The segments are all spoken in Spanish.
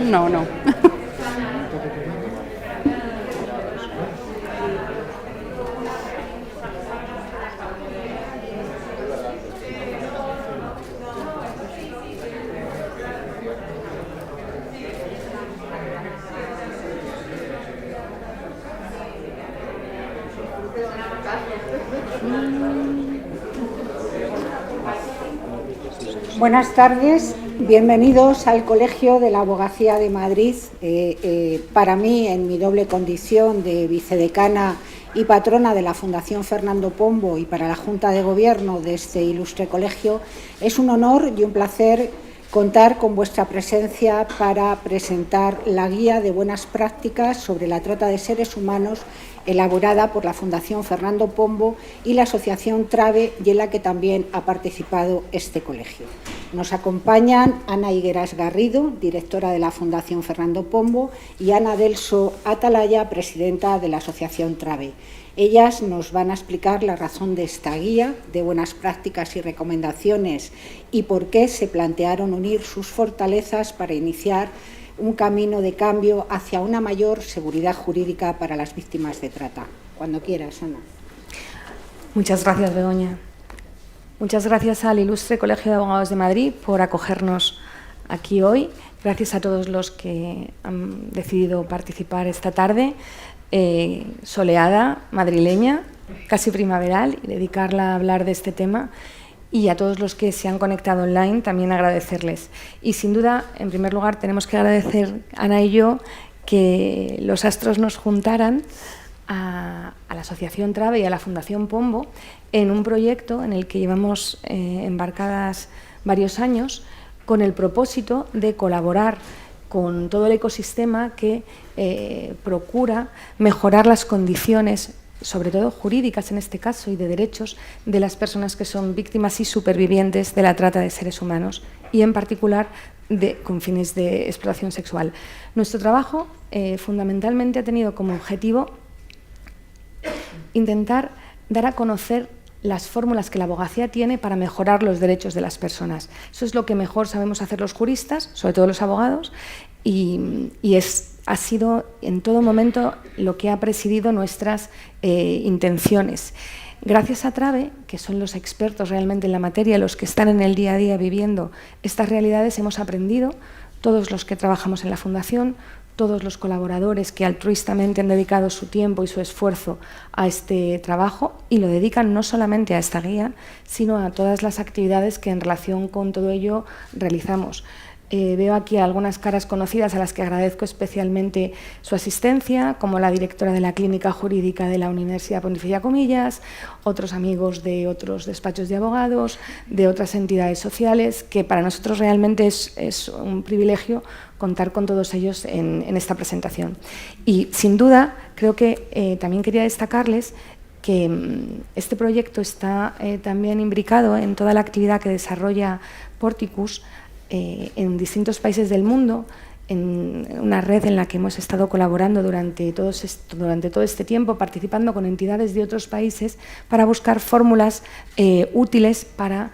No, no. Buenas tardes, bienvenidos al Colegio de la Abogacía de Madrid. Para mí, en mi doble condición de vicedecana y patrona de la Fundación Fernando Pombo, y para la Junta de Gobierno de este ilustre colegio, es un honor y un placer contar con vuestra presencia para presentar la guía de buenas prácticas sobre la trata de seres humanos elaborada por la Fundación Fernando Pombo y la Asociación TRAVE, y en la que también ha participado este colegio. Nos acompañan Ana Higueras Garrido, directora de la Fundación Fernando Pombo, y Ana Delso Atalaya, presidenta de la Asociación TRAVE. Ellas nos van a explicar la razón de esta guía de buenas prácticas y recomendaciones y por qué se plantearon unir sus fortalezas para iniciar un camino de cambio hacia una mayor seguridad jurídica para las víctimas de trata. Cuando quieras, Ana. Muchas gracias, Begoña. Muchas gracias al Ilustre Colegio de Abogados de Madrid por acogernos aquí hoy. Gracias a todos los que han decidido participar esta tarde soleada, madrileña, casi primaveral, y dedicarla a hablar de este tema. Y a todos los que se han conectado online también agradecerles. Y sin duda, en primer lugar, tenemos que agradecer, Ana y yo, que los astros nos juntaran a la Asociación TRAVE y a la Fundación Pombo en un proyecto en el que llevamos embarcadas varios años con el propósito de colaborar con todo el ecosistema que procura mejorar las condiciones, sobre todo jurídicas en este caso, y de derechos de las personas que son víctimas y supervivientes de la trata de seres humanos, y en particular con fines de explotación sexual. Nuestro trabajo fundamentalmente ha tenido como objetivo intentar dar a conocer las fórmulas que la abogacía tiene para mejorar los derechos de las personas. Eso es lo que mejor sabemos hacer los juristas, sobre todo los abogados, y ha sido en todo momento lo que ha presidido nuestras intenciones. Gracias a TRAVE, que son los expertos realmente en la materia, los que están en el día a día viviendo estas realidades, hemos aprendido, todos los que trabajamos en la Fundación, todos los colaboradores que altruistamente han dedicado su tiempo y su esfuerzo a este trabajo, y lo dedican no solamente a esta guía, sino a todas las actividades que en relación con todo ello realizamos. Veo aquí algunas caras conocidas a las que agradezco especialmente su asistencia, como la directora de la Clínica Jurídica de la Universidad Pontificia Comillas, otros amigos de otros despachos de abogados, de otras entidades sociales, que para nosotros realmente es un privilegio contar con todos ellos en esta presentación. Y sin duda, creo que también quería destacarles que este proyecto está también imbricado en toda la actividad que desarrolla Porticus en distintos países del mundo, en una red en la que hemos estado colaborando durante todo este tiempo, participando con entidades de otros países para buscar fórmulas útiles para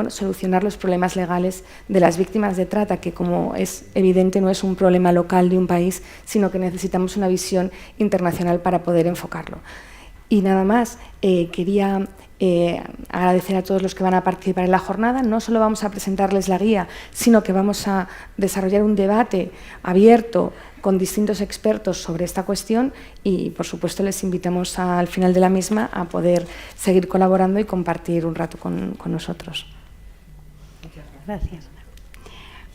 solucionar los problemas legales de las víctimas de trata, que, como es evidente, no es un problema local de un país, sino que necesitamos una visión internacional para poder enfocarlo. Y nada más, quería agradecer a todos los que van a participar en la jornada. No solo vamos a presentarles la guía, sino que vamos a desarrollar un debate abierto con distintos expertos sobre esta cuestión, y por supuesto les invitamos al final de la misma a poder seguir colaborando y compartir un rato con nosotros. Muchas gracias.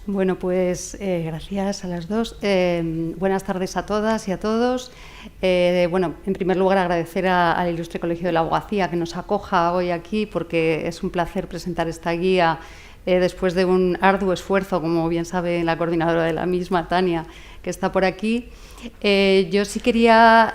Bueno, pues gracias a las dos. Buenas tardes a todas y a todos. Bueno, en primer lugar, agradecer al Ilustre Colegio de la Abogacía que nos acoja hoy aquí, porque es un placer presentar esta guía después de un arduo esfuerzo, como bien sabe la coordinadora de la misma, Tania, que está por aquí. Yo sí quería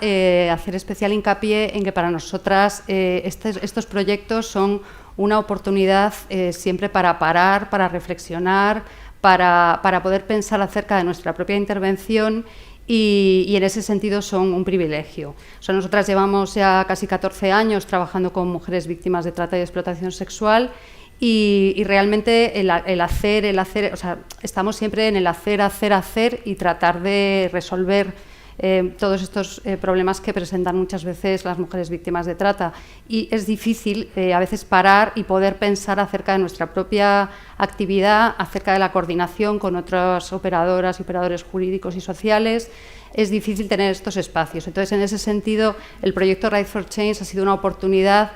hacer especial hincapié en que para nosotras estos proyectos son una oportunidad siempre para parar, para reflexionar, para poder pensar acerca de nuestra propia intervención, y en ese sentido son un privilegio. O sea, nosotras llevamos ya casi 14 años trabajando con mujeres víctimas de trata y explotación sexual, y realmente el hacer, o sea, estamos siempre en el hacer y tratar de resolver todos estos problemas que presentan muchas veces las mujeres víctimas de trata. Y es difícil a veces parar y poder pensar acerca de nuestra propia actividad, acerca de la coordinación con otras operadoras y operadores jurídicos y sociales. Es difícil tener estos espacios. Entonces, en ese sentido, el proyecto Right for Change ha sido una oportunidad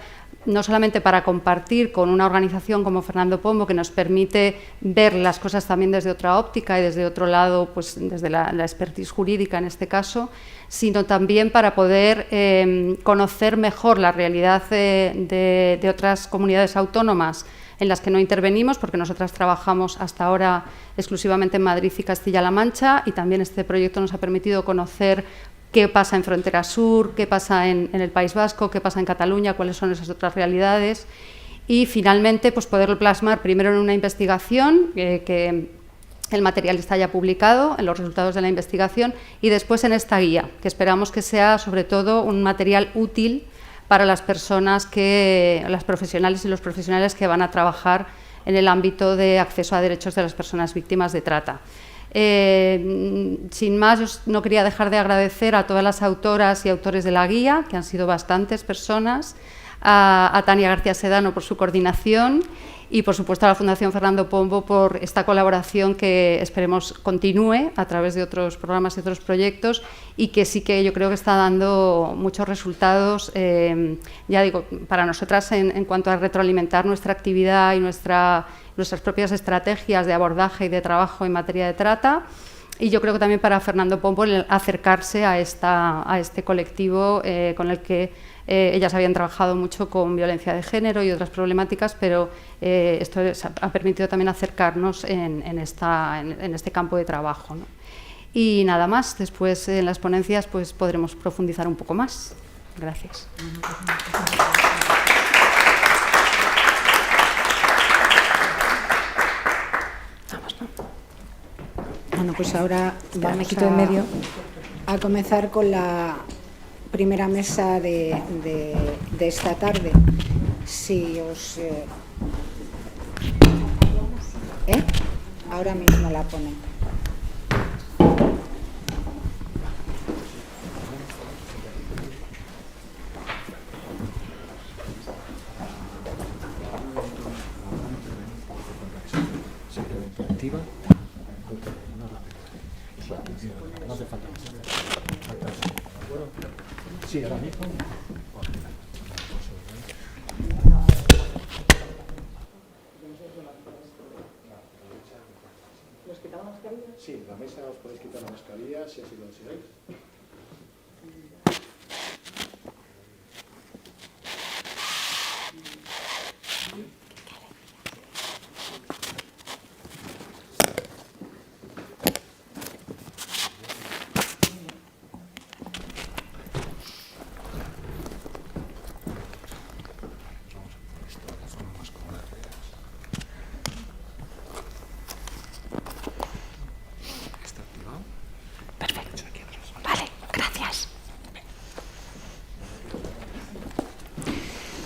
no solamente para compartir con una organización como Fernando Pombo, que nos permite ver las cosas también desde otra óptica y desde otro lado, pues desde la expertise jurídica en este caso, sino también para poder conocer mejor la realidad de otras comunidades autónomas en las que no intervenimos, porque nosotras trabajamos hasta ahora exclusivamente en Madrid y Castilla-La Mancha, y también este proyecto nos ha permitido conocer qué pasa en Frontera Sur, qué pasa en el País Vasco, qué pasa en Cataluña, cuáles son esas otras realidades, y finalmente pues poderlo plasmar primero en una investigación, que el material está ya publicado, en los resultados de la investigación, y después en esta guía, que esperamos que sea sobre todo un material útil para las personas las profesionales y los profesionales que van a trabajar en el ámbito de acceso a derechos de las personas víctimas de trata. Sin más, yo no quería dejar de agradecer a todas las autoras y autores de la guía, que han sido bastantes personas, a Tania García Sedano por su coordinación y, por supuesto, a la Fundación Fernando Pombo por esta colaboración que esperemos continúe a través de otros programas y otros proyectos, y que sí que yo creo que está dando muchos resultados, ya digo, para nosotras en cuanto a retroalimentar nuestra actividad y nuestras propias estrategias de abordaje y de trabajo en materia de trata, y yo creo que también para Fernando Pombo el acercarse a este colectivo con el que ellas habían trabajado mucho con violencia de género y otras problemáticas, pero esto ha permitido también acercarnos en este campo de trabajo, ¿no? Y nada más, después en las ponencias pues podremos profundizar un poco más. Gracias. Bueno, pues ahora vamos a comenzar con la primera mesa de esta tarde. Si os... Ahora mismo la ponen. No hace falta. Sí, ahora mismo. ¿Os quitamos la mascarilla? Sí, la mesa os podéis quitar la mascarilla si así lo deseáis.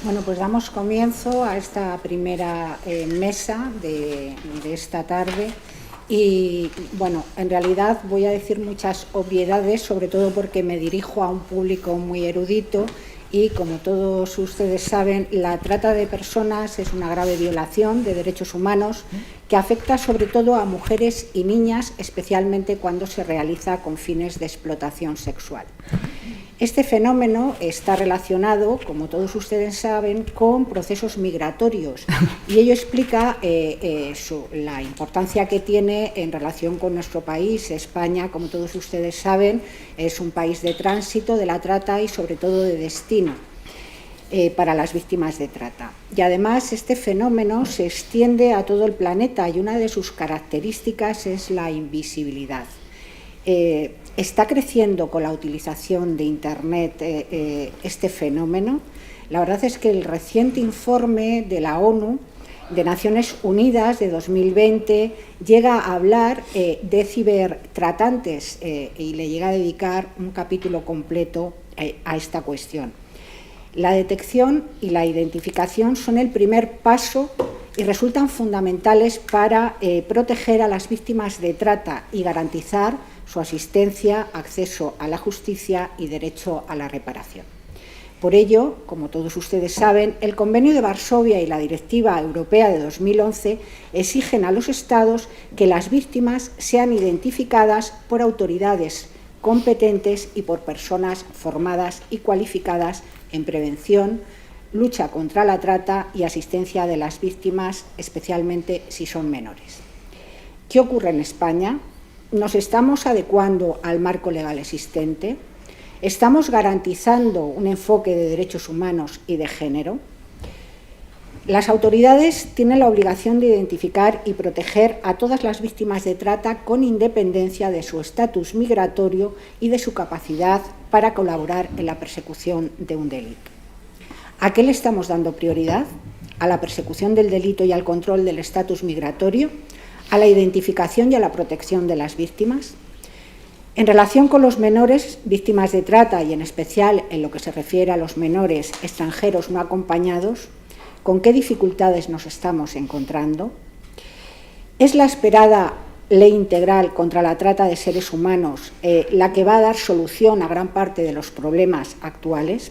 Bueno, pues damos comienzo a esta primera mesa de esta tarde y, bueno, en realidad voy a decir muchas obviedades, sobre todo porque me dirijo a un público muy erudito y, como todos ustedes saben, la trata de personas es una grave violación de derechos humanos que afecta sobre todo a mujeres y niñas, especialmente cuando se realiza con fines de explotación sexual. Este fenómeno está relacionado, como todos ustedes saben, con procesos migratorios y ello explica la importancia que tiene en relación con nuestro país. España, como todos ustedes saben, es un país de tránsito de la trata y sobre todo de destino para las víctimas de trata. Y además este fenómeno se extiende a todo el planeta y una de sus características es la invisibilidad. Está creciendo con la utilización de Internet este fenómeno. La verdad es que el reciente informe de la ONU, de Naciones Unidas, de 2020, llega a hablar de cibertratantes y le llega a dedicar un capítulo completo a esta cuestión. La detección y la identificación son el primer paso y resultan fundamentales para proteger a las víctimas de trata y garantizar su asistencia, acceso a la justicia y derecho a la reparación. Por ello, como todos ustedes saben, el Convenio de Varsovia y la Directiva Europea de 2011 exigen a los Estados que las víctimas sean identificadas por autoridades competentes y por personas formadas y cualificadas en prevención, lucha contra la trata y asistencia de las víctimas, especialmente si son menores. ¿Qué ocurre en España? ¿Nos estamos adecuando al marco legal existente? ¿Estamos garantizando un enfoque de derechos humanos y de género? Las autoridades tienen la obligación de identificar y proteger a todas las víctimas de trata con independencia de su estatus migratorio y de su capacidad para colaborar en la persecución de un delito. ¿A qué le estamos dando prioridad? ¿A la persecución del delito y al control del estatus migratorio? ¿A la identificación y a la protección de las víctimas? En relación con los menores víctimas de trata y en especial en lo que se refiere a los menores extranjeros no acompañados, ¿con qué dificultades nos estamos encontrando? ¿Es la esperada ley integral contra la trata de seres humanos la que va a dar solución a gran parte de los problemas actuales?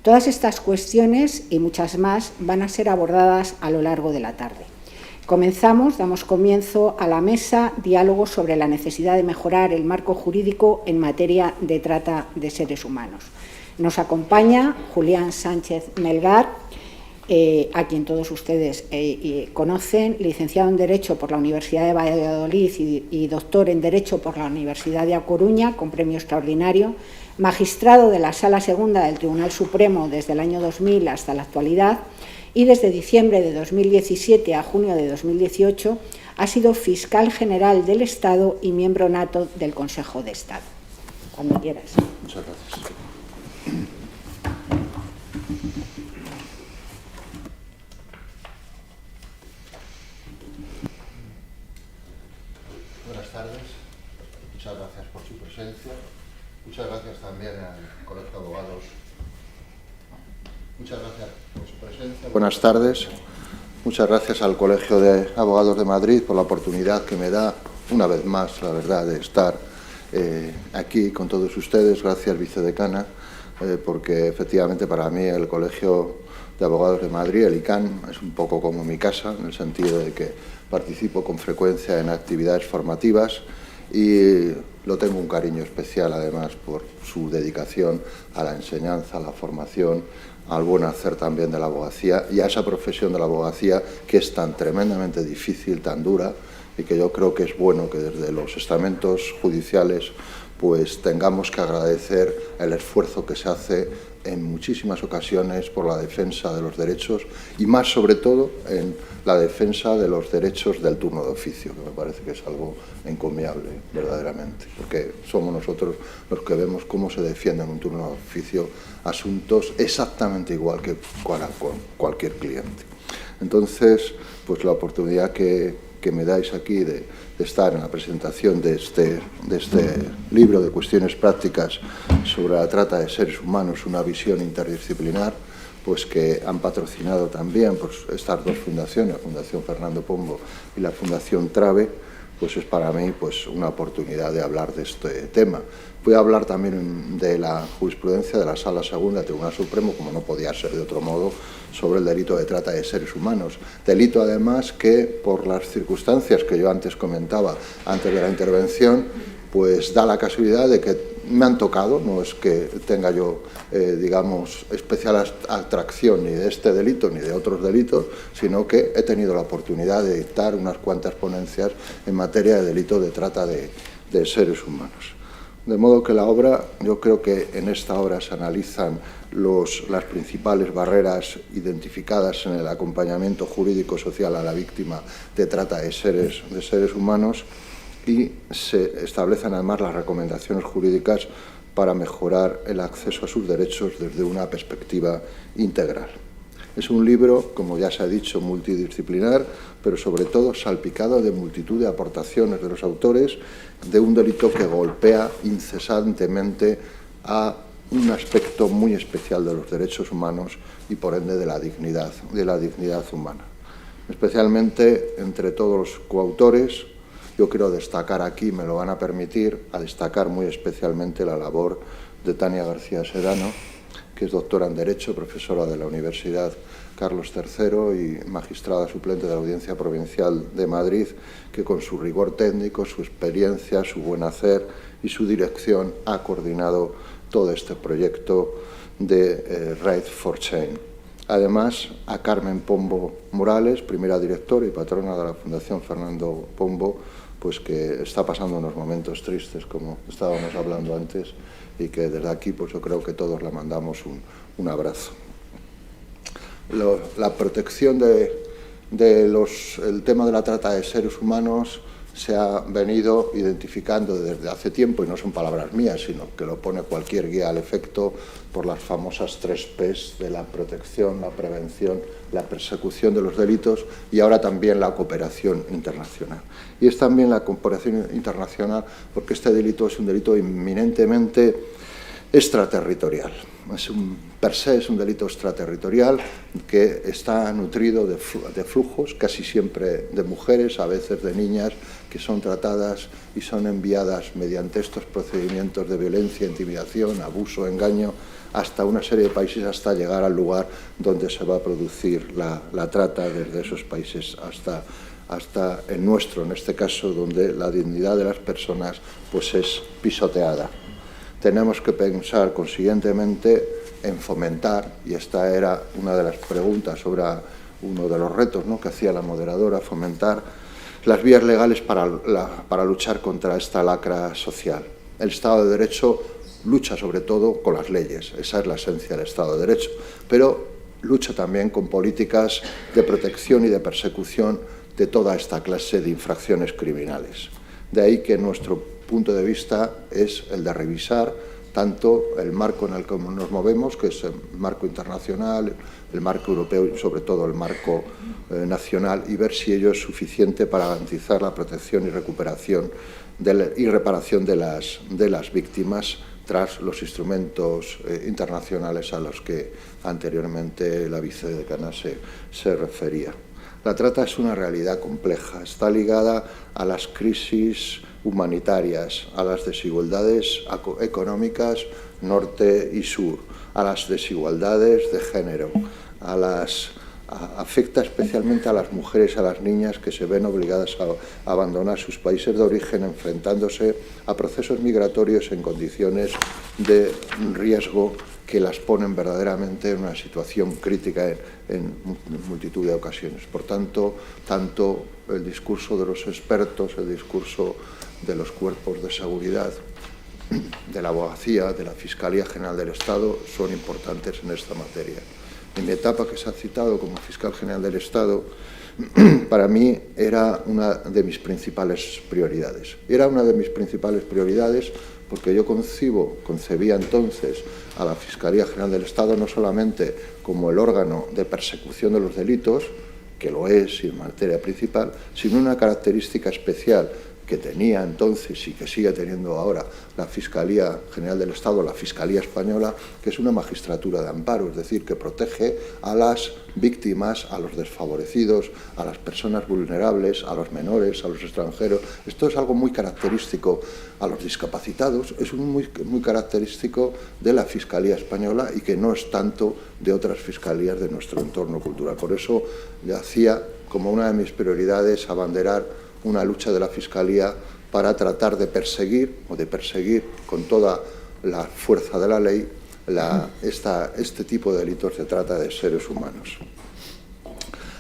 Todas estas cuestiones y muchas más van a ser abordadas a lo largo de la tarde. Damos comienzo a la mesa diálogo sobre la necesidad de mejorar el marco jurídico en materia de trata de seres humanos. Nos acompaña Julián Sánchez Melgar, a quien todos ustedes conocen, licenciado en Derecho por la Universidad de Valladolid y doctor en Derecho por la Universidad de A Coruña, con premio extraordinario, magistrado de la Sala Segunda del Tribunal Supremo desde el año 2000 hasta la actualidad, y desde diciembre de 2017 a junio de 2018 ha sido fiscal general del Estado y miembro nato del Consejo de Estado. Cuando quieras. Muchas gracias. Buenas tardes. Muchas gracias por su presencia. Muchas gracias también al Colegio de Abogados. Muchas gracias por su presencia. Buenas tardes. Muchas gracias al Colegio de Abogados de Madrid por la oportunidad que me da, una vez más, la verdad, de estar aquí con todos ustedes. Gracias, vicedecana, porque efectivamente para mí el Colegio de Abogados de Madrid, el ICAN, es un poco como mi casa, en el sentido de que participo con frecuencia en actividades formativas y lo tengo un cariño especial, además, por su dedicación a la enseñanza, a la formación, al buen hacer también de la abogacía y a esa profesión de la abogacía que es tan tremendamente difícil, tan dura, y que yo creo que es bueno que desde los estamentos judiciales pues tengamos que agradecer el esfuerzo que se hace en muchísimas ocasiones por la defensa de los derechos y más sobre todo en la defensa de los derechos del turno de oficio, que me parece que es algo encomiable verdaderamente, porque somos nosotros los que vemos cómo se defiende en un turno de oficio asuntos exactamente igual que con cualquier cliente. Entonces, pues la oportunidad que me dais aquí de estar en la presentación de este libro de cuestiones prácticas sobre la trata de seres humanos, una visión interdisciplinar, pues que han patrocinado también pues, estas dos fundaciones, la Fundación Fernando Pombo y la Fundación Trave, pues es para mí pues, una oportunidad de hablar de este tema. Voy a hablar también de la jurisprudencia de la Sala Segunda del Tribunal Supremo, como no podía ser de otro modo, sobre el delito de trata de seres humanos. Delito, además, que por las circunstancias que yo antes comentaba, antes de la intervención, pues da la casualidad de que me han tocado, no es que tenga yo, digamos, especial atracción ni de este delito ni de otros delitos, sino que he tenido la oportunidad de dictar unas cuantas ponencias en materia de delito de trata de seres humanos. De modo que la obra, yo creo que en esta obra se analizan las principales barreras identificadas en el acompañamiento jurídico-social a la víctima de trata de seres humanos y se establecen además las recomendaciones jurídicas para mejorar el acceso a sus derechos desde una perspectiva integral. Es un libro, como ya se ha dicho, multidisciplinar, pero sobre todo salpicado de multitud de aportaciones de los autores de un delito que golpea incesantemente a un aspecto muy especial de los derechos humanos y por ende de la dignidad humana. especialmente entre todos los coautores. Yo quiero destacar aquí, me lo van a permitir, a destacar muy especialmente la labor de Tania García Sedano, que es doctora en Derecho, profesora de la Universidad Carlos III y magistrada suplente de la Audiencia Provincial de Madrid, que con su rigor técnico, su experiencia, su buen hacer y su dirección ha coordinado todo este proyecto de Right for Change. Además, a Carmen Pombo Morales, primera directora y patrona de la Fundación Fernando Pombo, pues que está pasando unos momentos tristes, como estábamos hablando antes, y que desde aquí pues yo creo que todos le mandamos un abrazo. La protección el tema de la trata de seres humanos se ha venido identificando desde hace tiempo, y no son palabras mías, sino que lo pone cualquier guía al efecto, por las famosas 3 Ps de la protección, la prevención, la persecución de los delitos y ahora también la cooperación internacional. Y es también la cooperación internacional porque este delito es un delito inminentemente extraterritorial. Per se es un delito extraterritorial que está nutrido de flujos, casi siempre de mujeres, a veces de niñas, que son tratadas y son enviadas mediante estos procedimientos de violencia, intimidación, abuso, engaño, hasta una serie de países, hasta llegar al lugar donde se va a producir la trata, desde esos países hasta el nuestro, en este caso, donde la dignidad de las personas pues es pisoteada. Tenemos que pensar, consiguientemente, en fomentar, y esta era una de las preguntas sobre uno de los retos, ¿no?, que hacía la moderadora, fomentar las vías legales para luchar contra esta lacra social. El Estado de Derecho lucha sobre todo con las leyes, esa es la esencia del Estado de Derecho, pero lucha también con políticas de protección y de persecución de toda esta clase de infracciones criminales. De ahí que nuestro punto de vista es el de revisar tanto el marco en el que nos movemos, que es el marco internacional, el marco europeo y sobre todo el marco nacional, y ver si ello es suficiente para garantizar la protección y recuperación y reparación de las víctimas tras los instrumentos internacionales a los que anteriormente la vicedecana se refería. La trata es una realidad compleja, está ligada a las crisis humanitarias, a las desigualdades económicas norte y sur, a las desigualdades de género, afecta especialmente a las mujeres y a las niñas que se ven obligadas a abandonar sus países de origen, enfrentándose a procesos migratorios en condiciones de riesgo que las ponen verdaderamente en una situación crítica en multitud de ocasiones. Por tanto, tanto el discurso de los expertos, el discurso de los cuerpos de seguridad, de la abogacía, de la Fiscalía General del Estado, son importantes en esta materia. En mi etapa, que se ha citado como fiscal general del Estado, para mí era una de mis principales prioridades. Era una de mis principales prioridades porque yo concebía entonces a la Fiscalía General del Estado no solamente como el órgano de persecución de los delitos, que lo es y en materia principal, sino una característica especial que tenía entonces y que sigue teniendo ahora la Fiscalía General del Estado, la Fiscalía Española, que es una magistratura de amparo, es decir, que protege a las víctimas, a los desfavorecidos, a las personas vulnerables, a los menores, a los extranjeros. Esto es algo muy característico, a los discapacitados, es muy característico de la Fiscalía Española y que no es tanto de otras fiscalías de nuestro entorno cultural. Por eso le hacía como una de mis prioridades abanderar una lucha de la Fiscalía para tratar de perseguir con toda la fuerza de la ley este tipo de delitos de trata de seres humanos.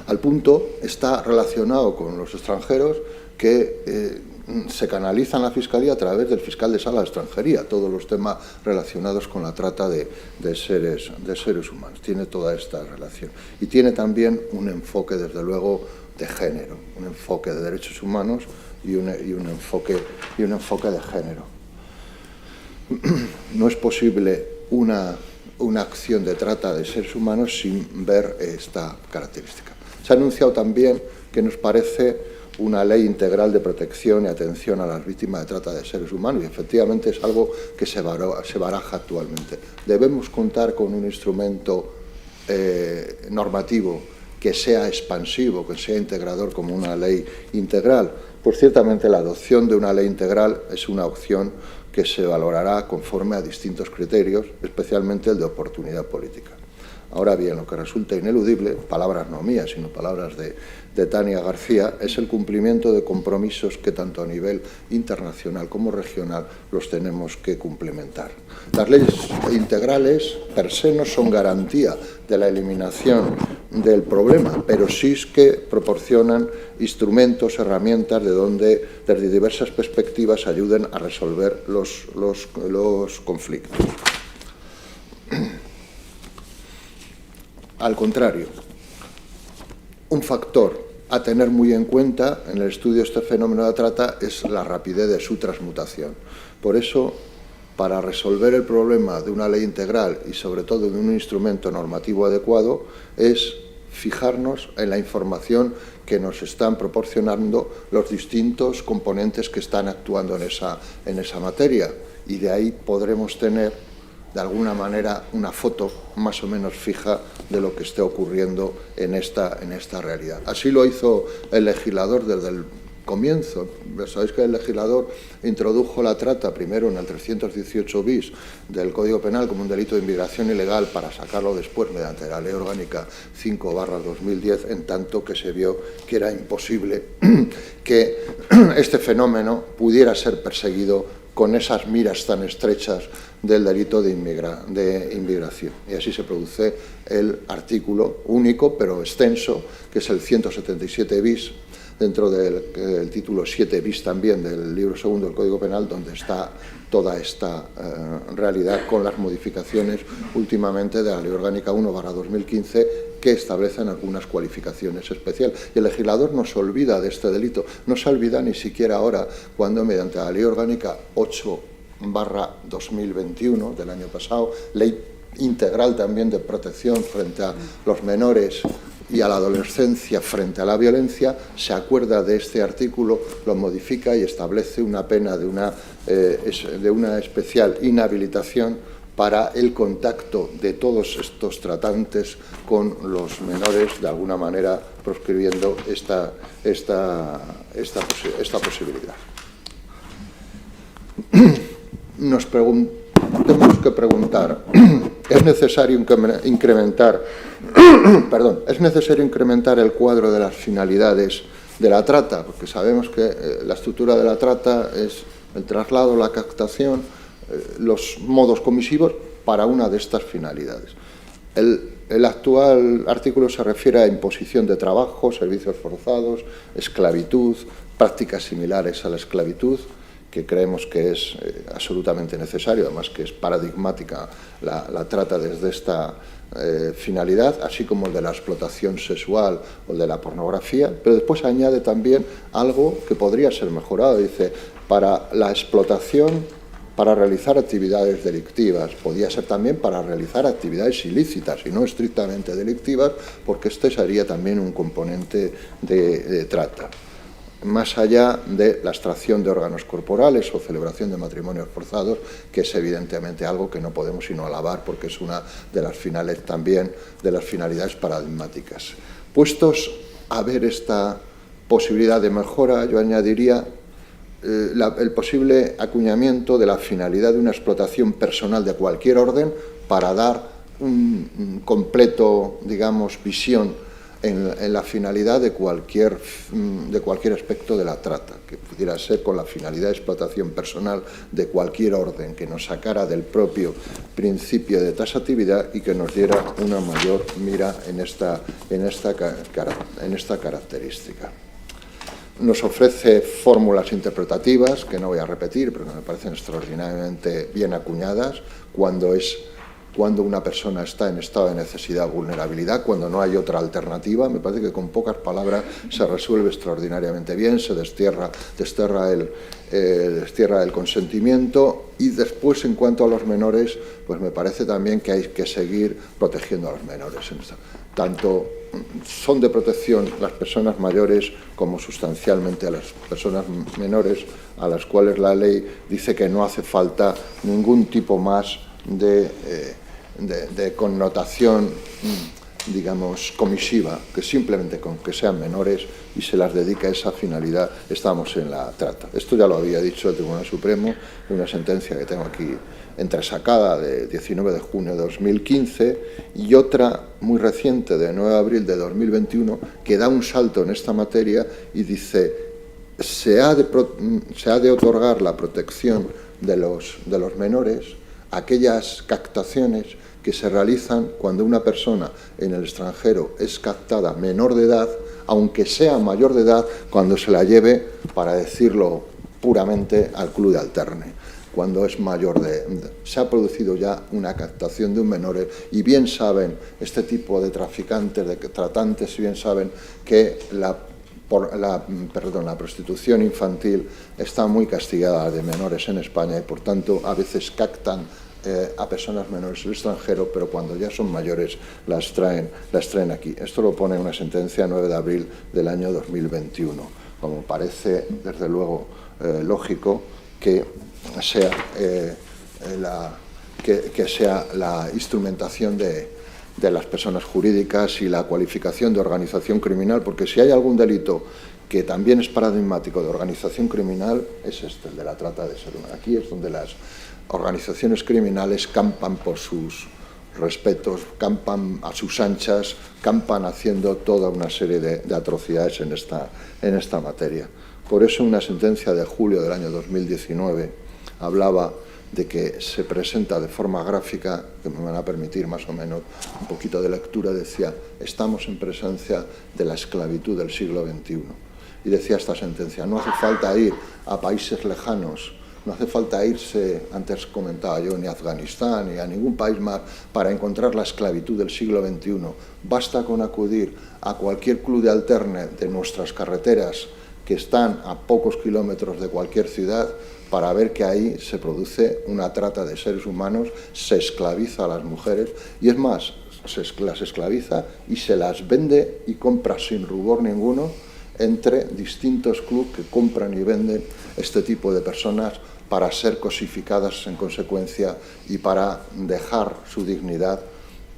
Al punto está relacionado con los extranjeros que se canaliza en la Fiscalía a través del fiscal de sala de extranjería, todos los temas relacionados con la trata de seres humanos. Tiene toda esta relación. Y tiene también un enfoque, desde luego, de género, un enfoque de derechos humanos y un enfoque de género. No es posible una acción de trata de seres humanos sin ver esta característica. Se ha anunciado también que nos parece una ley integral de protección y atención a las víctimas de trata de seres humanos, y efectivamente es algo que se baraja actualmente. Debemos contar con un instrumento normativo que sea expansivo, que sea integrador como una ley integral. Pues ciertamente la adopción de una ley integral es una opción que se valorará conforme a distintos criterios, especialmente el de oportunidad política. Ahora bien, lo que resulta ineludible, palabras no mías, sino palabras de Tania García, es el cumplimiento de compromisos que tanto a nivel internacional como regional los tenemos que cumplimentar. Las leyes integrales per se no son garantía de la eliminación del problema, pero sí es que proporcionan instrumentos, herramientas de donde desde diversas perspectivas ayuden a resolver los conflictos. Al contrario, un factor a tener muy en cuenta en el estudio de este fenómeno de la trata es la rapidez de su transmutación. Por eso, para resolver el problema de una ley integral y sobre todo de un instrumento normativo adecuado, es fijarnos en la información que nos están proporcionando los distintos componentes que están actuando en esa materia, y de ahí podremos tener de alguna manera una foto más o menos fija de lo que esté ocurriendo en esta realidad. Así lo hizo el legislador desde el comienzo. Sabéis que el legislador introdujo la trata primero en el 318 bis del Código Penal como un delito de inmigración ilegal, para sacarlo después mediante la Ley Orgánica 5/2010, en tanto que se vio que era imposible que este fenómeno pudiera ser perseguido con esas miras tan estrechas del delito de inmigración. Y así se produce el artículo único, pero extenso, que es el 177 bis, dentro del título 7 bis también del libro segundo del Código Penal, donde está toda esta realidad, con las modificaciones últimamente de la Ley Orgánica 1/2015, que establecen algunas cualificaciones especiales. Y el legislador no se olvida de este delito, no se olvida ni siquiera ahora, cuando mediante la Ley Orgánica 8/2021 del año pasado, ley integral también de protección frente a los menores y a la adolescencia frente a la violencia, se acuerda de este artículo, lo modifica y establece una pena de una especial inhabilitación para el contacto de todos estos tratantes con los menores, de alguna manera proscribiendo esta posibilidad. Nos tenemos que preguntar, ¿es necesario incrementar el cuadro de las finalidades de la trata? Porque sabemos que la estructura de la trata es el traslado, la captación, los modos comisivos para una de estas finalidades. El actual artículo se refiere a imposición de trabajo, servicios forzados, esclavitud, prácticas similares a la esclavitud, que creemos que es absolutamente necesario, además que es paradigmática la trata desde esta finalidad, así como el de la explotación sexual o el de la pornografía, pero después añade también algo que podría ser mejorado. Dice, para la explotación, para realizar actividades delictivas, podía ser también para realizar actividades ilícitas y no estrictamente delictivas, porque este sería también un componente de trata. Más allá de la extracción de órganos corporales o celebración de matrimonios forzados, que es evidentemente algo que no podemos sino alabar, porque es una de las finales también de las finalidades paradigmáticas. Puestos a ver esta posibilidad de mejora, yo añadiría el posible acuñamiento de la finalidad de una explotación personal de cualquier orden, para dar un completo, digamos, visión en la finalidad de cualquier aspecto de la trata, que pudiera ser con la finalidad de explotación personal de cualquier orden, que nos sacara del propio principio de taxatividad y que nos diera una mayor mira en esta característica. Nos ofrece fórmulas interpretativas, que no voy a repetir, pero que me parecen extraordinariamente bien acuñadas, cuando una persona está en estado de necesidad o vulnerabilidad, cuando no hay otra alternativa. Me parece que con pocas palabras se resuelve extraordinariamente bien, se destierra el consentimiento. Y después, en cuanto a los menores, pues me parece también que hay que seguir protegiendo a los menores. Tanto son de protección las personas mayores como sustancialmente a las personas menores, a las cuales la ley dice que no hace falta ningún tipo más de connotación digamos, comisiva, que simplemente con que sean menores y se las dedica a esa finalidad, estamos en la trata. Esto ya lo había dicho el Tribunal Supremo en una sentencia que tengo aquí entresacada de 19 de junio de 2015 y otra muy reciente de 9 de abril de 2021 que da un salto en esta materia y dice: se ha de otorgar la protección de los menores a aquellas captaciones que se realizan cuando una persona en el extranjero es captada menor de edad, aunque sea mayor de edad, cuando se la lleve, para decirlo puramente, al club de alterne. Cuando es mayor se ha producido ya una captación de un menor, y bien saben este tipo de traficantes, de tratantes, bien saben que la prostitución infantil está muy castigada de menores en España y, por tanto, a veces captan a personas menores del extranjero, pero cuando ya son mayores las traen aquí. Esto lo pone una sentencia 9 de abril del año 2021. Como parece, desde luego, lógico que sea la instrumentación de las personas jurídicas y la cualificación de organización criminal, porque si hay algún delito que también es paradigmático de organización criminal, es este, el de la trata de seres humanos. Aquí es donde las organizaciones criminales campan por sus respetos, campan a sus anchas, campan haciendo toda una serie de atrocidades en esta materia. Por eso una sentencia de julio del año 2019 hablaba de que se presenta de forma gráfica, que me van a permitir más o menos un poquito de lectura, decía: estamos en presencia de la esclavitud del siglo XXI. Y decía esta sentencia: no hace falta ir a países lejanos, no hace falta irse, antes comentaba yo, ni a Afganistán ni a ningún país más para encontrar la esclavitud del siglo XXI. Basta con acudir a cualquier club de alterne de nuestras carreteras que están a pocos kilómetros de cualquier ciudad para ver que ahí se produce una trata de seres humanos, se esclaviza a las mujeres y, es más, las esclaviza y se las vende y compra sin rubor ninguno entre distintos clubes que compran y venden este tipo de personas para ser cosificadas en consecuencia y para dejar su dignidad,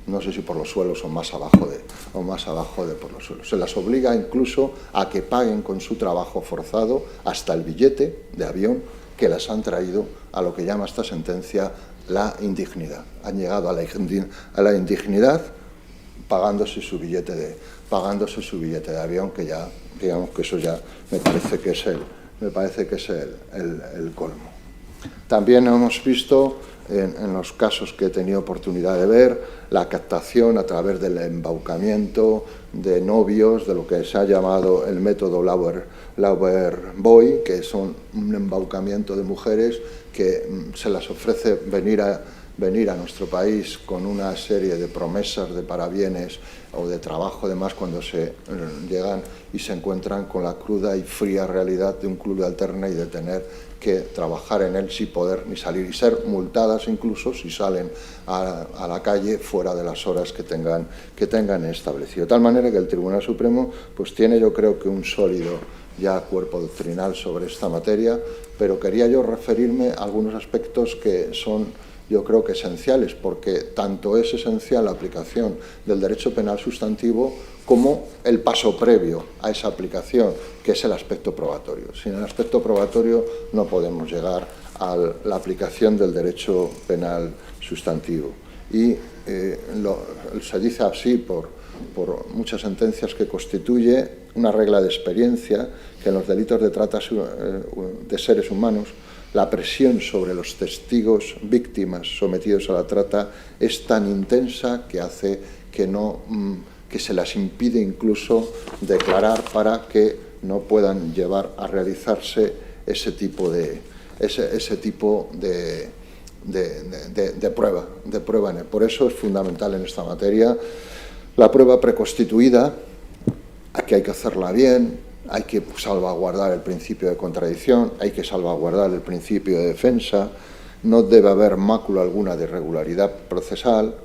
no sé si por los suelos o más abajo de por los suelos. Se las obliga incluso a que paguen con su trabajo forzado hasta el billete de avión que las han traído a lo que llama esta sentencia la indignidad. Han llegado a la indignidad pagándose su billete de avión, que ya, digamos que eso ya me parece que es el colmo. También hemos visto en los casos que he tenido oportunidad de ver la captación a través del embaucamiento de novios, de lo que se ha llamado el método Lover Boy, que son un embaucamiento de mujeres que se las ofrece venir a nuestro país con una serie de promesas de parabienes o de trabajo, además, cuando se llegan y se encuentran con la cruda y fría realidad de un club de alterne y de tener que trabajar en él sin poder ni salir y ser multadas incluso si salen a la calle fuera de las horas que tengan establecido. De tal manera que el Tribunal Supremo pues tiene, yo creo, que un sólido ya cuerpo doctrinal sobre esta materia, pero quería yo referirme a algunos aspectos que son, yo creo, que esenciales, porque tanto es esencial la aplicación del derecho penal sustantivo como el paso previo a esa aplicación, que es el aspecto probatorio. Sin el aspecto probatorio no podemos llegar a la aplicación del derecho penal sustantivo. Y se dice así por muchas sentencias que constituye una regla de experiencia que en los delitos de trata de seres humanos la presión sobre los testigos víctimas sometidos a la trata es tan intensa que hace que se las impide incluso declarar para que no puedan llevar a realizarse ese tipo de prueba. Por eso es fundamental en esta materia la prueba preconstituida, que hay que hacerla bien, hay que salvaguardar el principio de contradicción, hay que salvaguardar el principio de defensa, no debe haber mácula alguna de irregularidad procesal,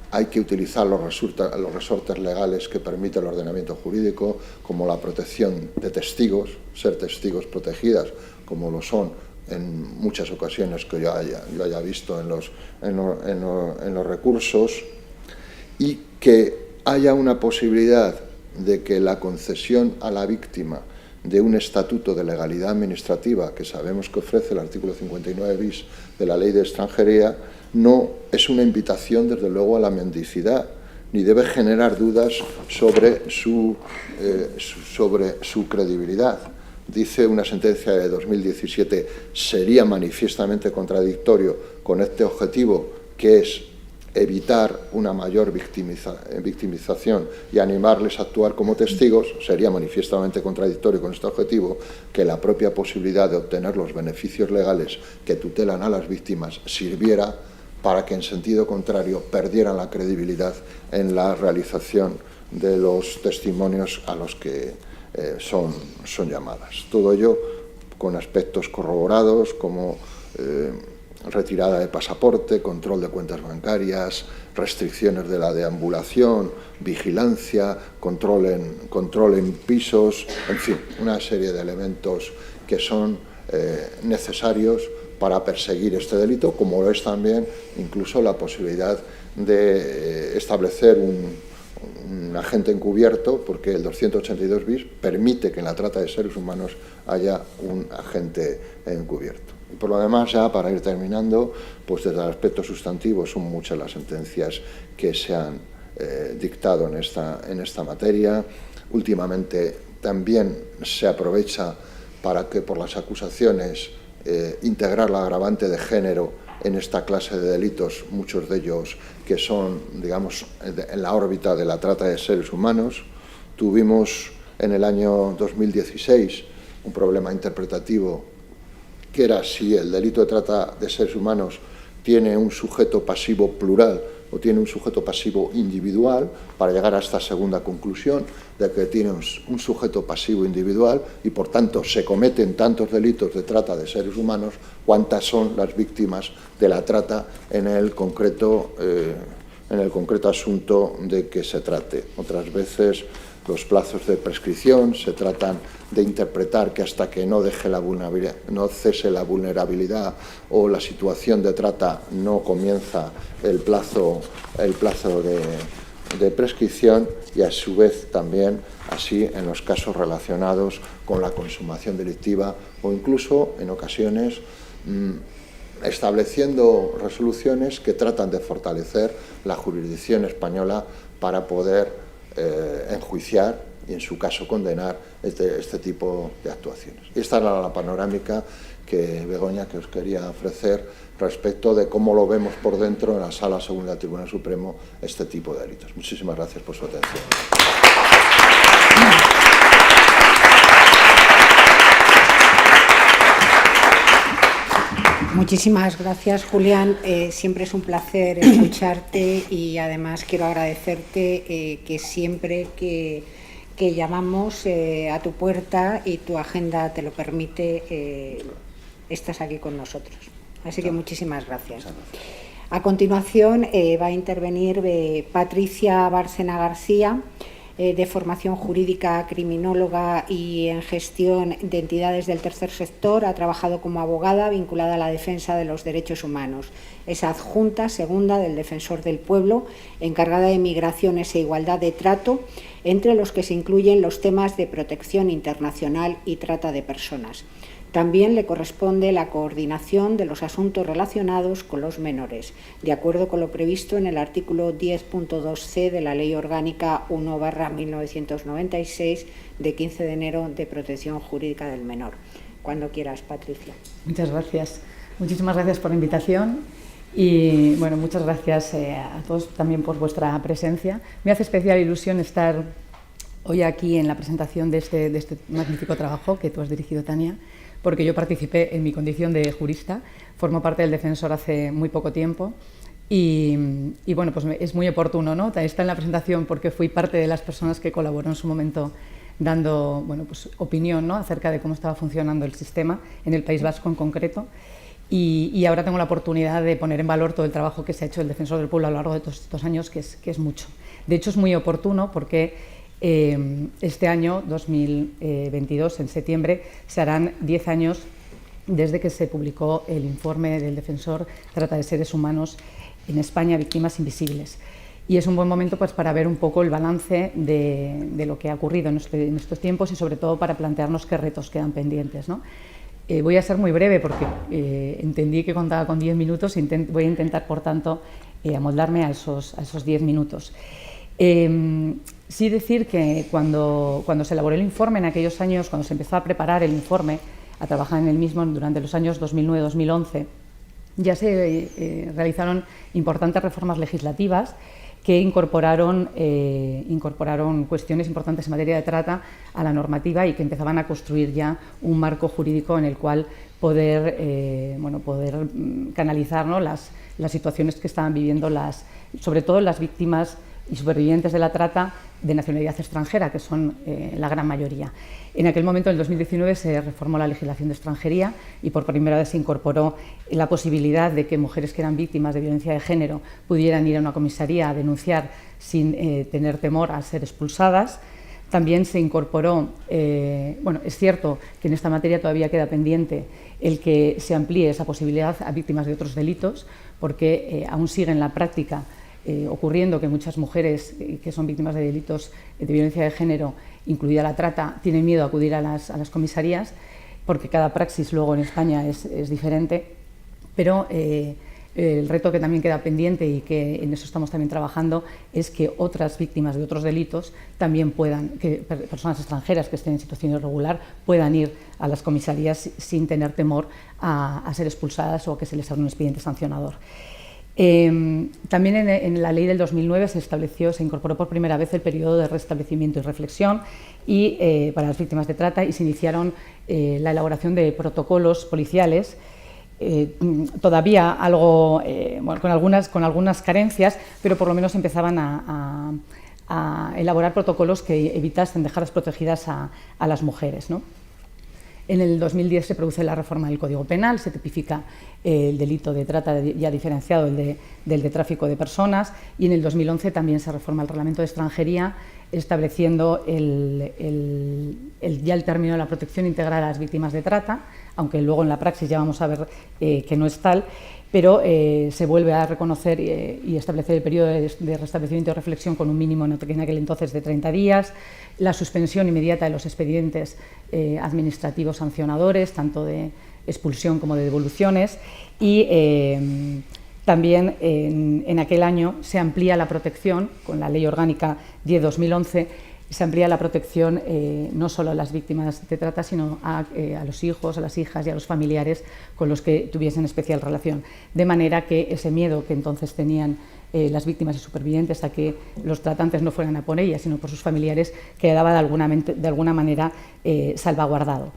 hay que utilizar los resortes legales que permite el ordenamiento jurídico, como la protección de testigos, ser testigos protegidas, como lo son en muchas ocasiones que yo haya visto en los recursos, y que haya una posibilidad de que la concesión a la víctima de un estatuto de legalidad administrativa que sabemos que ofrece el artículo 59 bis de la Ley de Extranjería no es una invitación, desde luego, a la mendicidad, ni debe generar dudas sobre su credibilidad. Dice una sentencia de 2017, sería manifiestamente contradictorio con este objetivo, que es evitar una mayor victimización y animarles a actuar como testigos, sería manifiestamente contradictorio con este objetivo que la propia posibilidad de obtener los beneficios legales que tutelan a las víctimas sirviera para que, en sentido contrario, perdieran la credibilidad en la realización de los testimonios a los que son llamadas. Todo ello con aspectos corroborados como retirada de pasaporte, control de cuentas bancarias, restricciones de la deambulación, vigilancia, control en pisos, en fin, una serie de elementos que son necesarios para perseguir este delito, como lo es también incluso la posibilidad de establecer un agente encubierto, porque el 282 bis permite que en la trata de seres humanos haya un agente encubierto. Y por lo demás, ya para ir terminando, pues desde el aspecto sustantivo son muchas las sentencias que se han dictado en esta materia. Últimamente también se aprovecha para que por las acusaciones integrar la agravante de género en esta clase de delitos, muchos de ellos que son, digamos, en la órbita de la trata de seres humanos. Tuvimos en el año 2016 un problema interpretativo que era si el delito de trata de seres humanos tiene un sujeto pasivo plural o tiene un sujeto pasivo individual, para llegar a esta segunda conclusión de que tiene un sujeto pasivo individual y, por tanto, se cometen tantos delitos de trata de seres humanos cuantas son las víctimas de la trata en el concreto asunto de que se trate. Otras veces los plazos de prescripción se tratan de interpretar que hasta que no cese la vulnerabilidad o la situación de trata no comienza el plazo de prescripción, y a su vez también así en los casos relacionados con la consumación delictiva o incluso en ocasiones estableciendo resoluciones que tratan de fortalecer la jurisdicción española para poder enjuiciar y, en su caso, condenar este tipo de actuaciones. Esta era la panorámica que, Begoña, que os quería ofrecer respecto de cómo lo vemos por dentro en la Sala Segunda del Tribunal Supremo este tipo de delitos. Muchísimas gracias por su atención. Muchísimas gracias, Julián. Siempre es un placer escucharte y además quiero agradecerte que siempre que llamamos a tu puerta y tu agenda te lo permite, estás aquí con nosotros. Así que muchísimas gracias. A continuación va a intervenir Patricia Bárcena García, de formación jurídica, criminóloga y en gestión de entidades del tercer sector. Ha trabajado como abogada vinculada a la defensa de los derechos humanos. Es adjunta segunda del Defensor del Pueblo, encargada de migraciones e igualdad de trato, entre los que se incluyen los temas de protección internacional y trata de personas. También le corresponde la coordinación de los asuntos relacionados con los menores, de acuerdo con lo previsto en el artículo 10.2c de la Ley Orgánica 1/1996 de 15 de enero de protección jurídica del menor. Cuando quieras, Patricia. Muchas gracias. Muchísimas gracias por la invitación y, bueno, muchas gracias a todos también por vuestra presencia. Me hace especial ilusión estar hoy aquí en la presentación de este magnífico trabajo que tú has dirigido, Tania, porque yo participé en mi condición de jurista, formo parte del Defensor hace muy poco tiempo y bueno, pues es muy oportuno, ¿no? Está en la presentación porque fui parte de las personas que colaboró en su momento dando, bueno, pues opinión, ¿no?, acerca de cómo estaba funcionando el sistema en el País Vasco en concreto, y ahora tengo la oportunidad de poner en valor todo el trabajo que se ha hecho el Defensor del Pueblo a lo largo de todos estos años, que es mucho. De hecho, es muy oportuno porque este año, 2022, en septiembre, se harán 10 años desde que se publicó el informe del Defensor Trata de Seres Humanos en España, Víctimas Invisibles. y es un buen momento pues, para ver un poco el balance de lo que ha ocurrido en estos tiempos y sobre todo para plantearnos qué retos quedan pendientes, ¿no? Voy a ser muy breve porque entendí que contaba con 10 minutos y voy a intentar, por tanto, amoldarme a esos 10 minutos. Sí decir que cuando se elaboró el informe en aquellos años, cuando se empezó a preparar el informe, a trabajar en el mismo durante los años 2009-2011, ya se realizaron importantes reformas legislativas que incorporaron cuestiones importantes en materia de trata a la normativa y que empezaban a construir ya un marco jurídico en el cual poder canalizar, ¿no?, las situaciones que estaban viviendo sobre todo las víctimas y supervivientes de la trata de nacionalidad extranjera, que son la gran mayoría. En aquel momento, en el 2019, se reformó la legislación de extranjería y por primera vez se incorporó la posibilidad de que mujeres que eran víctimas de violencia de género pudieran ir a una comisaría a denunciar sin tener temor a ser expulsadas. También se incorporó, es cierto que en esta materia todavía queda pendiente el que se amplíe esa posibilidad a víctimas de otros delitos, porque aún sigue en la práctica ocurriendo que muchas mujeres que son víctimas de delitos de violencia de género, incluida la trata, tienen miedo a acudir a las comisarías, porque cada praxis luego en España es diferente, pero el reto que también queda pendiente y que en eso estamos también trabajando es que otras víctimas de otros delitos también que personas extranjeras que estén en situación irregular puedan ir a las comisarías sin tener temor a ser expulsadas o que se les abra un expediente sancionador. También en la ley del 2009 se incorporó por primera vez el periodo de restablecimiento y reflexión para las víctimas de trata y se iniciaron la elaboración de protocolos policiales, todavía algo con algunas carencias, pero por lo menos empezaban a elaborar protocolos que evitasen dejar desprotegidas a las mujeres, ¿no? En el 2010 se produce la reforma del Código Penal, se tipifica el delito de trata ya diferenciado del de tráfico de personas, y en el 2011 también se reforma el Reglamento de Extranjería, estableciendo ya el término de la protección integral a las víctimas de trata, aunque luego en la praxis ya vamos a ver que no es tal, pero se vuelve a reconocer y establecer el periodo de restablecimiento y reflexión con un mínimo en aquel entonces de 30 días, la suspensión inmediata de los expedientes administrativos sancionadores, tanto de expulsión como de devoluciones, y también en aquel año se amplía la protección, con la Ley Orgánica 10/2011, se amplía la protección no solo a las víctimas de trata, sino a los hijos, a las hijas y a los familiares con los que tuviesen especial relación. De manera que ese miedo que entonces tenían las víctimas y supervivientes a que los tratantes no fueran a por ellas, sino por sus familiares, quedaba de alguna manera salvaguardado.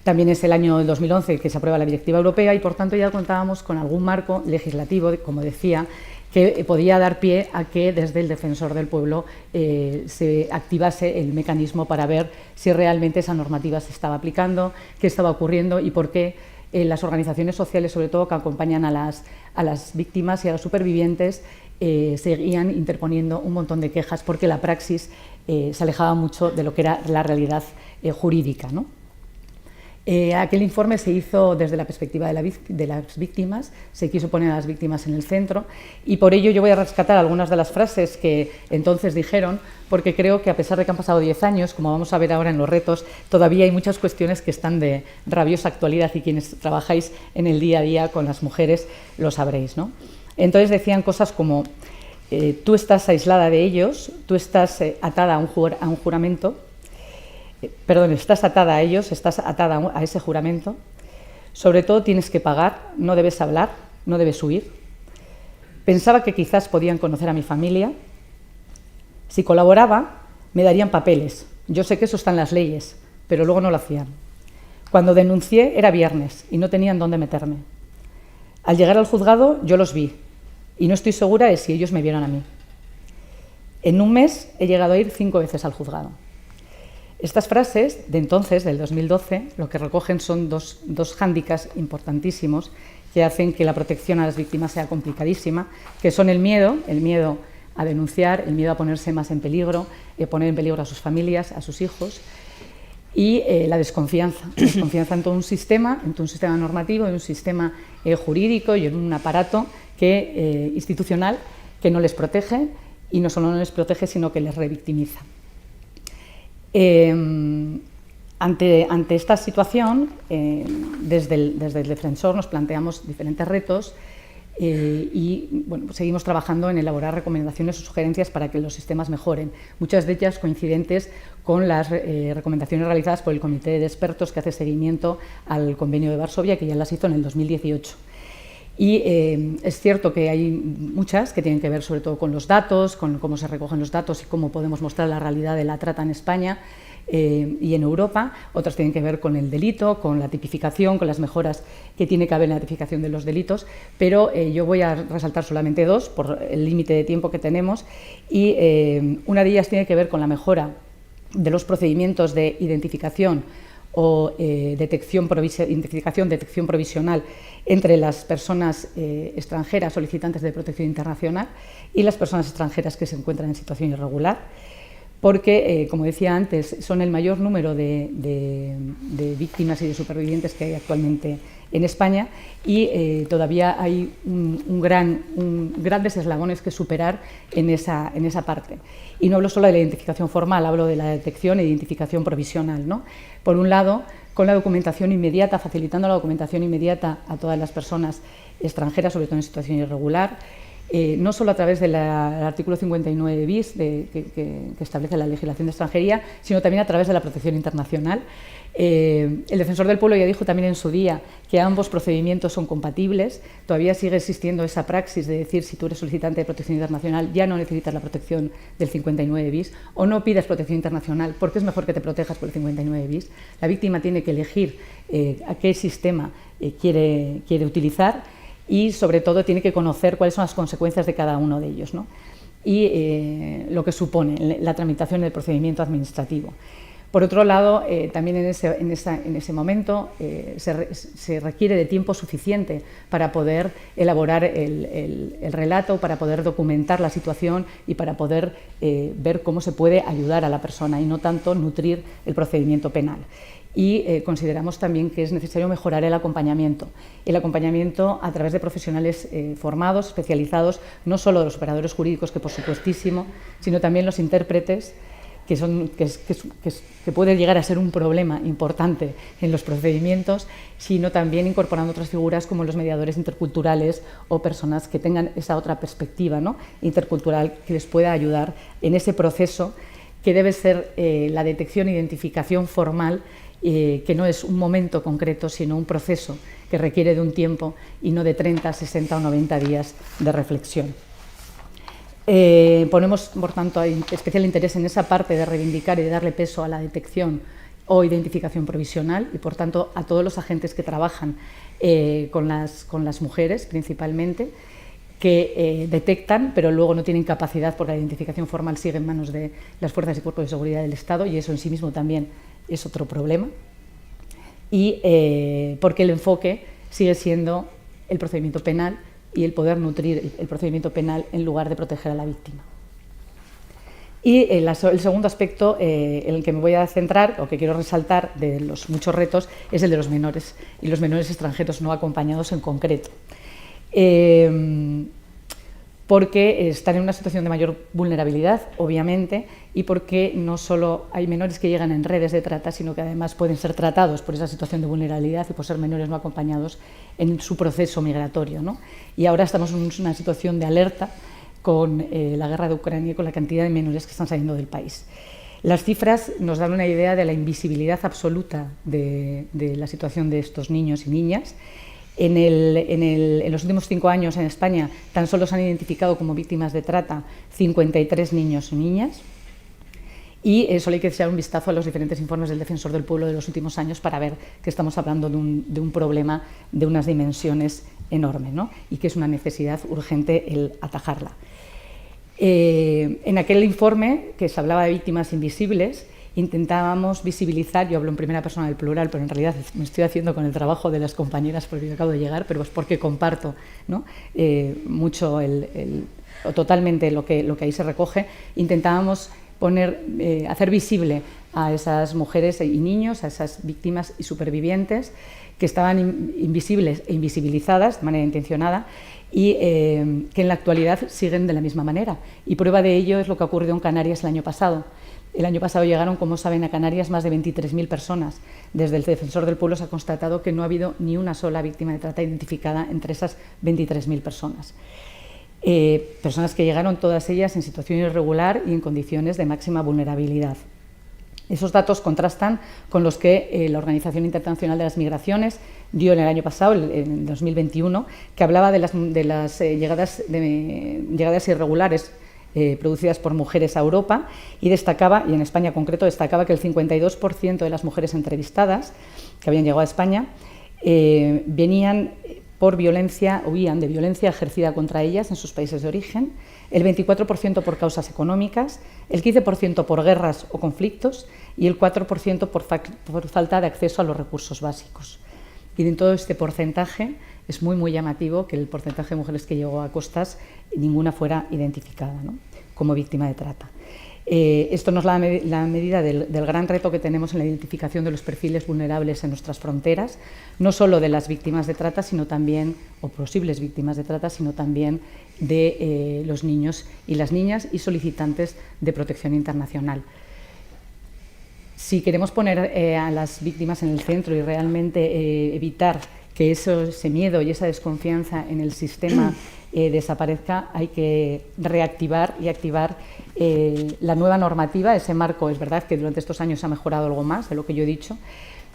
También es el año 2011 que se aprueba la Directiva Europea y, por tanto, ya contábamos con algún marco legislativo, como decía, que podía dar pie a que desde el Defensor del Pueblo se activase el mecanismo para ver si realmente esa normativa se estaba aplicando, qué estaba ocurriendo y por qué las organizaciones sociales, sobre todo que acompañan a las víctimas y a los supervivientes, seguían interponiendo un montón de quejas porque la praxis se alejaba mucho de lo que era la realidad jurídica, ¿no? Aquel informe se hizo desde la perspectiva de las víctimas, se quiso poner a las víctimas en el centro y por ello yo voy a rescatar algunas de las frases que entonces dijeron, porque creo que a pesar de que han pasado 10 años, como vamos a ver ahora en los retos, todavía hay muchas cuestiones que están de rabiosa actualidad y quienes trabajáis en el día a día con las mujeres lo sabréis, ¿no? Entonces decían cosas como, tú estás aislada de ellos, tú estás atada a un juramento, estás atada a ellos, estás atada a ese juramento, sobre todo tienes que pagar, no debes hablar, no debes huir. Pensaba que quizás podían conocer a mi familia. Si colaboraba, me darían papeles. Yo sé que eso está en las leyes, pero luego no lo hacían. Cuando denuncié era viernes y no tenían dónde meterme. Al llegar al juzgado yo los vi y no estoy segura de si ellos me vieron a mí. En un mes he llegado a ir 5 veces al juzgado. Estas frases de entonces, del 2012, lo que recogen son dos hándicaps importantísimos que hacen que la protección a las víctimas sea complicadísima, que son el miedo a denunciar, el miedo a ponerse más en peligro, poner en peligro a sus familias, a sus hijos, y la desconfianza en todo un sistema normativo, en un sistema jurídico y en un aparato institucional que no les protege y no solo no les protege, sino que les revictimiza. Ante esta situación, desde el defensor nos planteamos diferentes retos y bueno, pues seguimos trabajando en elaborar recomendaciones o sugerencias para que los sistemas mejoren, muchas de ellas coincidentes con las recomendaciones realizadas por el Comité de Expertos que hace seguimiento al Convenio de Varsovia, que ya las hizo en el 2018. Y es cierto que hay muchas que tienen que ver sobre todo con los datos, con cómo se recogen los datos y cómo podemos mostrar la realidad de la trata en España y en Europa. Otras tienen que ver con el delito, con la tipificación, con las mejoras que tiene que haber en la tipificación de los delitos, pero yo voy a resaltar solamente dos por el límite de tiempo que tenemos, y una de ellas tiene que ver con la mejora de los procedimientos de identificación o detección provisional entre las personas extranjeras solicitantes de protección internacional y las personas extranjeras que se encuentran en situación irregular, porque, como decía antes, son el mayor número de víctimas y de supervivientes que hay actualmente en España, y todavía hay grandes eslabones que superar en esa parte. Y no hablo solo de la identificación formal, hablo de la detección e identificación provisional, ¿no? Por un lado, con la documentación inmediata, facilitando la documentación inmediata a todas las personas extranjeras, sobre todo en situación irregular, no solo a través del artículo 59 bis que establece la legislación de extranjería, sino también a través de la protección internacional. El Defensor del Pueblo ya dijo también en su día que ambos procedimientos son compatibles. Todavía sigue existiendo esa praxis de decir, si tú eres solicitante de protección internacional ya no necesitas la protección del 59 bis, o no pidas protección internacional porque es mejor que te protejas por el 59 bis. La víctima tiene que elegir a qué sistema quiere utilizar, y sobre todo tiene que conocer cuáles son las consecuencias de cada uno de ellos, ¿no? Y lo que supone la tramitación del procedimiento administrativo. Por otro lado, también en ese momento se requiere de tiempo suficiente para poder elaborar el relato, para poder documentar la situación y para poder ver cómo se puede ayudar a la persona y no tanto nutrir el procedimiento penal. Y consideramos también que es necesario mejorar el acompañamiento a través de profesionales formados, especializados, no solo de los operadores jurídicos, que por supuestísimo, sino también los intérpretes, que puede llegar a ser un problema importante en los procedimientos, sino también incorporando otras figuras como los mediadores interculturales o personas que tengan esa otra perspectiva, ¿no?, intercultural, que les pueda ayudar en ese proceso que debe ser la detección e identificación formal, que no es un momento concreto, sino un proceso que requiere de un tiempo y no de 30, 60 o 90 días de reflexión. Ponemos, por tanto, especial interés en esa parte de reivindicar y de darle peso a la detección o identificación provisional y, por tanto, a todos los agentes que trabajan con las mujeres, principalmente, que detectan, pero luego no tienen capacidad porque la identificación formal sigue en manos de las fuerzas y cuerpos de seguridad del Estado, y eso en sí mismo también es otro problema, y porque el enfoque sigue siendo el procedimiento penal y el poder nutrir el procedimiento penal en lugar de proteger a la víctima. Y el segundo aspecto en el que me voy a centrar, o que quiero resaltar de los muchos retos, es el de los menores, y los menores extranjeros no acompañados en concreto. Porque están en una situación de mayor vulnerabilidad, obviamente, y porque no solo hay menores que llegan en redes de trata, sino que además pueden ser tratados por esa situación de vulnerabilidad y por ser menores no acompañados en su proceso migratorio, ¿no? Y ahora estamos en una situación de alerta con la guerra de Ucrania y con la cantidad de menores que están saliendo del país. Las cifras nos dan una idea de la invisibilidad absoluta de la situación de estos niños y niñas. En los últimos 5 años en España tan solo se han identificado como víctimas de trata 53 niños y niñas, y solo hay que echar un vistazo a los diferentes informes del Defensor del Pueblo de los últimos años para ver que estamos hablando de un problema de unas dimensiones enormes, ¿no?, y que es una necesidad urgente el atajarla. En aquel informe que se hablaba de víctimas invisibles, intentábamos visibilizar, yo hablo en primera persona del plural, pero en realidad me estoy haciendo con el trabajo de las compañeras porque yo acabo de llegar, pero es porque comparto, ¿no?, mucho o totalmente lo que ahí se recoge. Intentábamos hacer visible a esas mujeres y niños, a esas víctimas y supervivientes que estaban invisibles e invisibilizadas de manera intencionada y que en la actualidad siguen de la misma manera. Y prueba de ello es lo que ha ocurrido en Canarias el año pasado. El año pasado llegaron, como saben, a Canarias más de 23.000 personas. Desde el Defensor del Pueblo se ha constatado que no ha habido ni una sola víctima de trata identificada entre esas 23.000 personas. Personas que llegaron todas ellas en situación irregular y en condiciones de máxima vulnerabilidad. Esos datos contrastan con los que la Organización Internacional de las Migraciones dio en el año pasado, en 2021, que hablaba de las llegadas irregulares producidas por mujeres a Europa y destacaba, y en España en concreto, destacaba que el 52% de las mujeres entrevistadas que habían llegado a España venían por violencia, huían de violencia ejercida contra ellas en sus países de origen, el 24% por causas económicas, el 15% por guerras o conflictos y el 4% por falta de acceso a los recursos básicos. Y en todo este porcentaje es muy llamativo que el porcentaje de mujeres que llegó a costas ninguna fuera identificada, ¿no?, como víctima de trata. Esto nos da la medida del gran reto que tenemos en la identificación de los perfiles vulnerables en nuestras fronteras, no solo de las víctimas de trata, sino también, o posibles víctimas de trata, sino también de los niños y las niñas y solicitantes de protección internacional. Si queremos poner a las víctimas en el centro y realmente evitar que ese miedo y esa desconfianza en el sistema desaparezca, hay que reactivar y activar la nueva normativa. Ese marco, es verdad que durante estos años se ha mejorado algo más de lo que yo he dicho,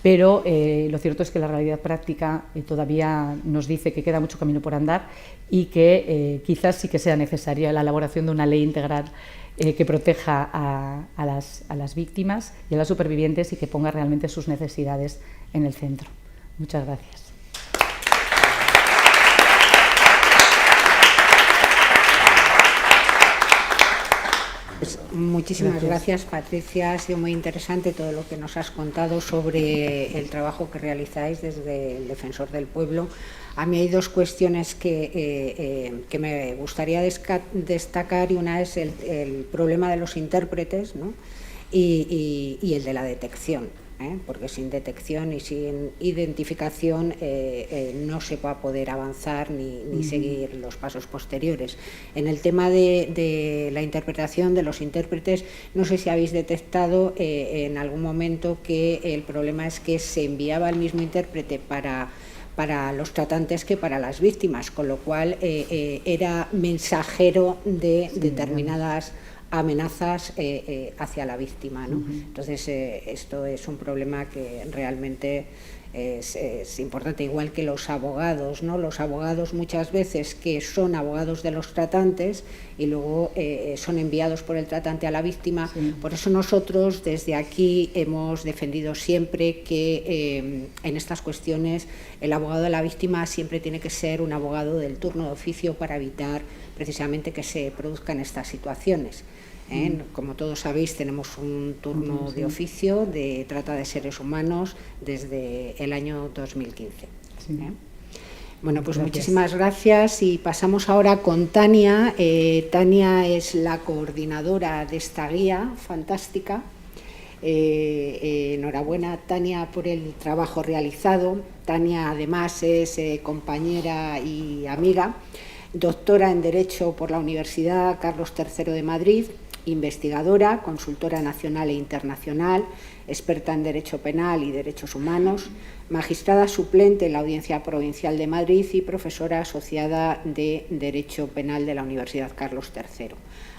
pero lo cierto es que la realidad práctica todavía nos dice que queda mucho camino por andar y que quizás sí que sea necesaria la elaboración de una ley integral que proteja a las víctimas y a las supervivientes y que ponga realmente sus necesidades en el centro. Muchas gracias. Pues muchísimas gracias, Patricia. Ha sido muy interesante todo lo que nos has contado sobre el trabajo que realizáis desde el Defensor del Pueblo. A mí hay dos cuestiones que me gustaría destacar, y una es el problema de los intérpretes, ¿no?, y el de la detección, porque sin detección y sin identificación no se va a poder avanzar ni seguir los pasos posteriores. En el tema de la interpretación de los intérpretes, no sé si habéis detectado en algún momento que el problema es que se enviaba el mismo intérprete para los tratantes que para las víctimas, con lo cual era mensajero de determinadas amenazas hacia la víctima, ¿no? Entonces, esto es un problema que realmente es importante, igual que los abogados, ¿no? Los abogados muchas veces que son abogados de los tratantes y luego son enviados por el tratante a la víctima. Sí. Por eso nosotros desde aquí hemos defendido siempre que en estas cuestiones el abogado de la víctima siempre tiene que ser un abogado del turno de oficio para evitar precisamente que se produzcan estas situaciones. Como todos sabéis, tenemos un turno de oficio de trata de seres humanos desde el año 2015. Sí. Bueno, pues muchísimas gracias y pasamos ahora con Tania. Tania es la coordinadora de esta guía fantástica. Enhorabuena, Tania, por el trabajo realizado. Tania además es compañera y amiga, doctora en Derecho por la Universidad Carlos III de Madrid, investigadora, consultora nacional e internacional, experta en Derecho Penal y Derechos Humanos, magistrada suplente en la Audiencia Provincial de Madrid y profesora asociada de Derecho Penal de la Universidad Carlos III.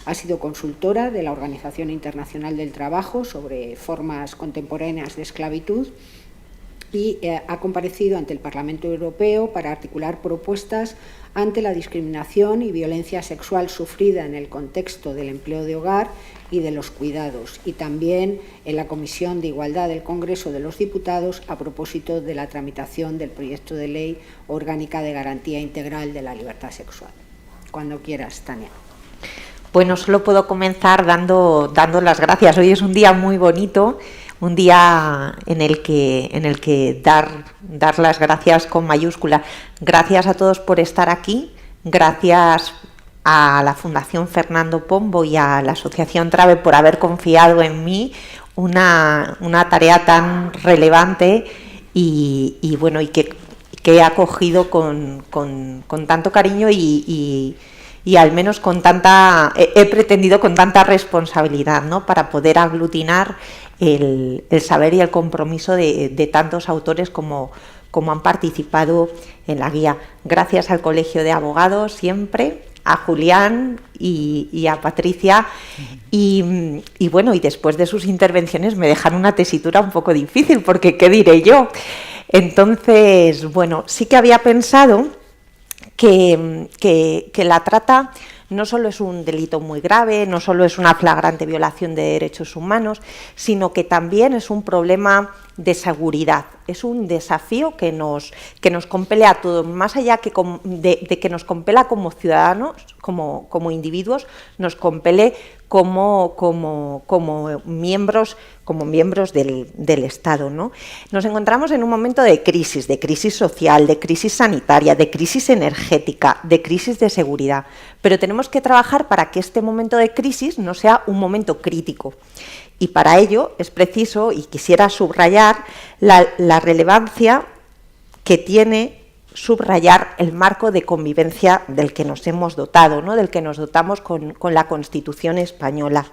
Ha sido consultora de la Organización Internacional del Trabajo sobre formas contemporáneas de esclavitud y ha comparecido ante el Parlamento Europeo para articular propuestas ante la discriminación y violencia sexual sufrida en el contexto del empleo de hogar y de los cuidados, y también en la Comisión de Igualdad del Congreso de los Diputados a propósito de la tramitación del proyecto de ley orgánica de garantía integral de la libertad sexual. Cuando quieras, Tania. Bueno, solo puedo comenzar dando las gracias. Hoy es un día muy bonito, un día en el que dar las gracias con mayúscula. Gracias a todos por estar aquí, gracias a la Fundación Fernando Pombo y a la Asociación Trave por haber confiado en mí. una tarea tan relevante y bueno, y que he acogido con tanto cariño y al menos con tanta, he pretendido con tanta responsabilidad, ¿no?, para poder aglutinar el saber y el compromiso de tantos autores como han participado en la guía. Gracias al Colegio de Abogados siempre, a Julián y a Patricia, y bueno, y después de sus intervenciones me dejan una tesitura un poco difícil, porque ¿qué diré yo? Entonces, bueno, sí que había pensado que la trata no solo es un delito muy grave, no solo es una flagrante violación de derechos humanos, sino que también es un problema de seguridad. Es un desafío que nos compele a todos, más allá de que nos compela como ciudadanos, como individuos, nos compele como miembros del Estado, ¿no? Nos encontramos en un momento de crisis social, de crisis sanitaria, de crisis energética, de crisis de seguridad, pero tenemos que trabajar para que este momento de crisis no sea un momento crítico. Y para ello es preciso, y quisiera subrayar, la relevancia que tiene subrayar el marco de convivencia del que nos hemos dotado, ¿no?, del que nos dotamos con la Constitución española.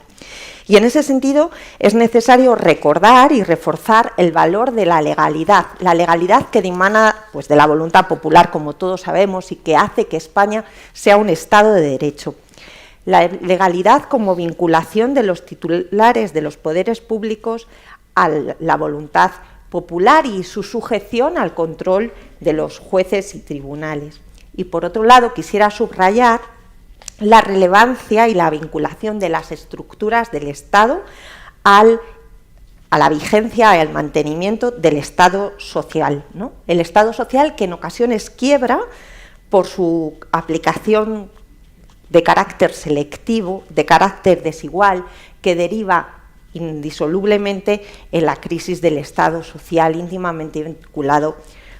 Y en ese sentido es necesario recordar y reforzar el valor de la legalidad que dimana, pues, de la voluntad popular, como todos sabemos, y que hace que España sea un Estado de derecho. La legalidad como vinculación de los titulares de los poderes públicos a la voluntad popular y su sujeción al control de los jueces y tribunales. Y por otro lado, quisiera subrayar la relevancia y la vinculación de las estructuras del Estado a la vigencia y al mantenimiento del Estado social, ¿no? El Estado social que en ocasiones quiebra por su aplicación de carácter selectivo, de carácter desigual, que deriva indisolublemente en la crisis del Estado social, íntimamente vinculado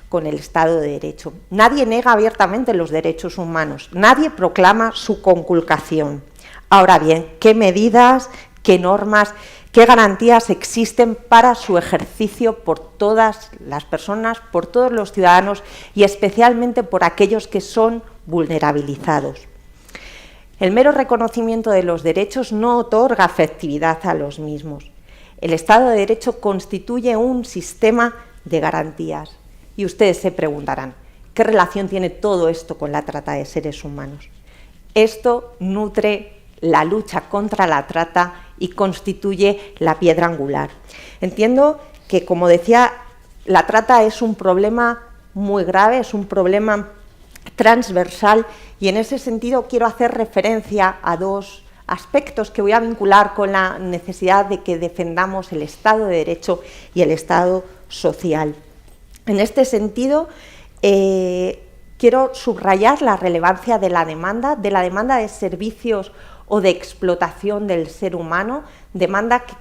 con el Estado de Derecho. Nadie nega abiertamente los derechos humanos, nadie proclama su conculcación. Ahora bien, ¿qué medidas, qué normas, qué garantías existen para su ejercicio por todas las personas, por todos los ciudadanos y especialmente por aquellos que son vulnerabilizados? El mero reconocimiento de los derechos no otorga efectividad a los mismos. El Estado de Derecho constituye un sistema de garantías. Y ustedes se preguntarán, ¿qué relación tiene todo esto con la trata de seres humanos? Esto nutre la lucha contra la trata y constituye la piedra angular. Entiendo que, como decía, la trata es un problema muy grave, es un problema transversal, y en ese sentido quiero hacer referencia a dos aspectos que voy a vincular con la necesidad de que defendamos el Estado de Derecho y el Estado social. En este sentido, quiero subrayar la relevancia de la demanda de servicios o de explotación del ser humano, demanda que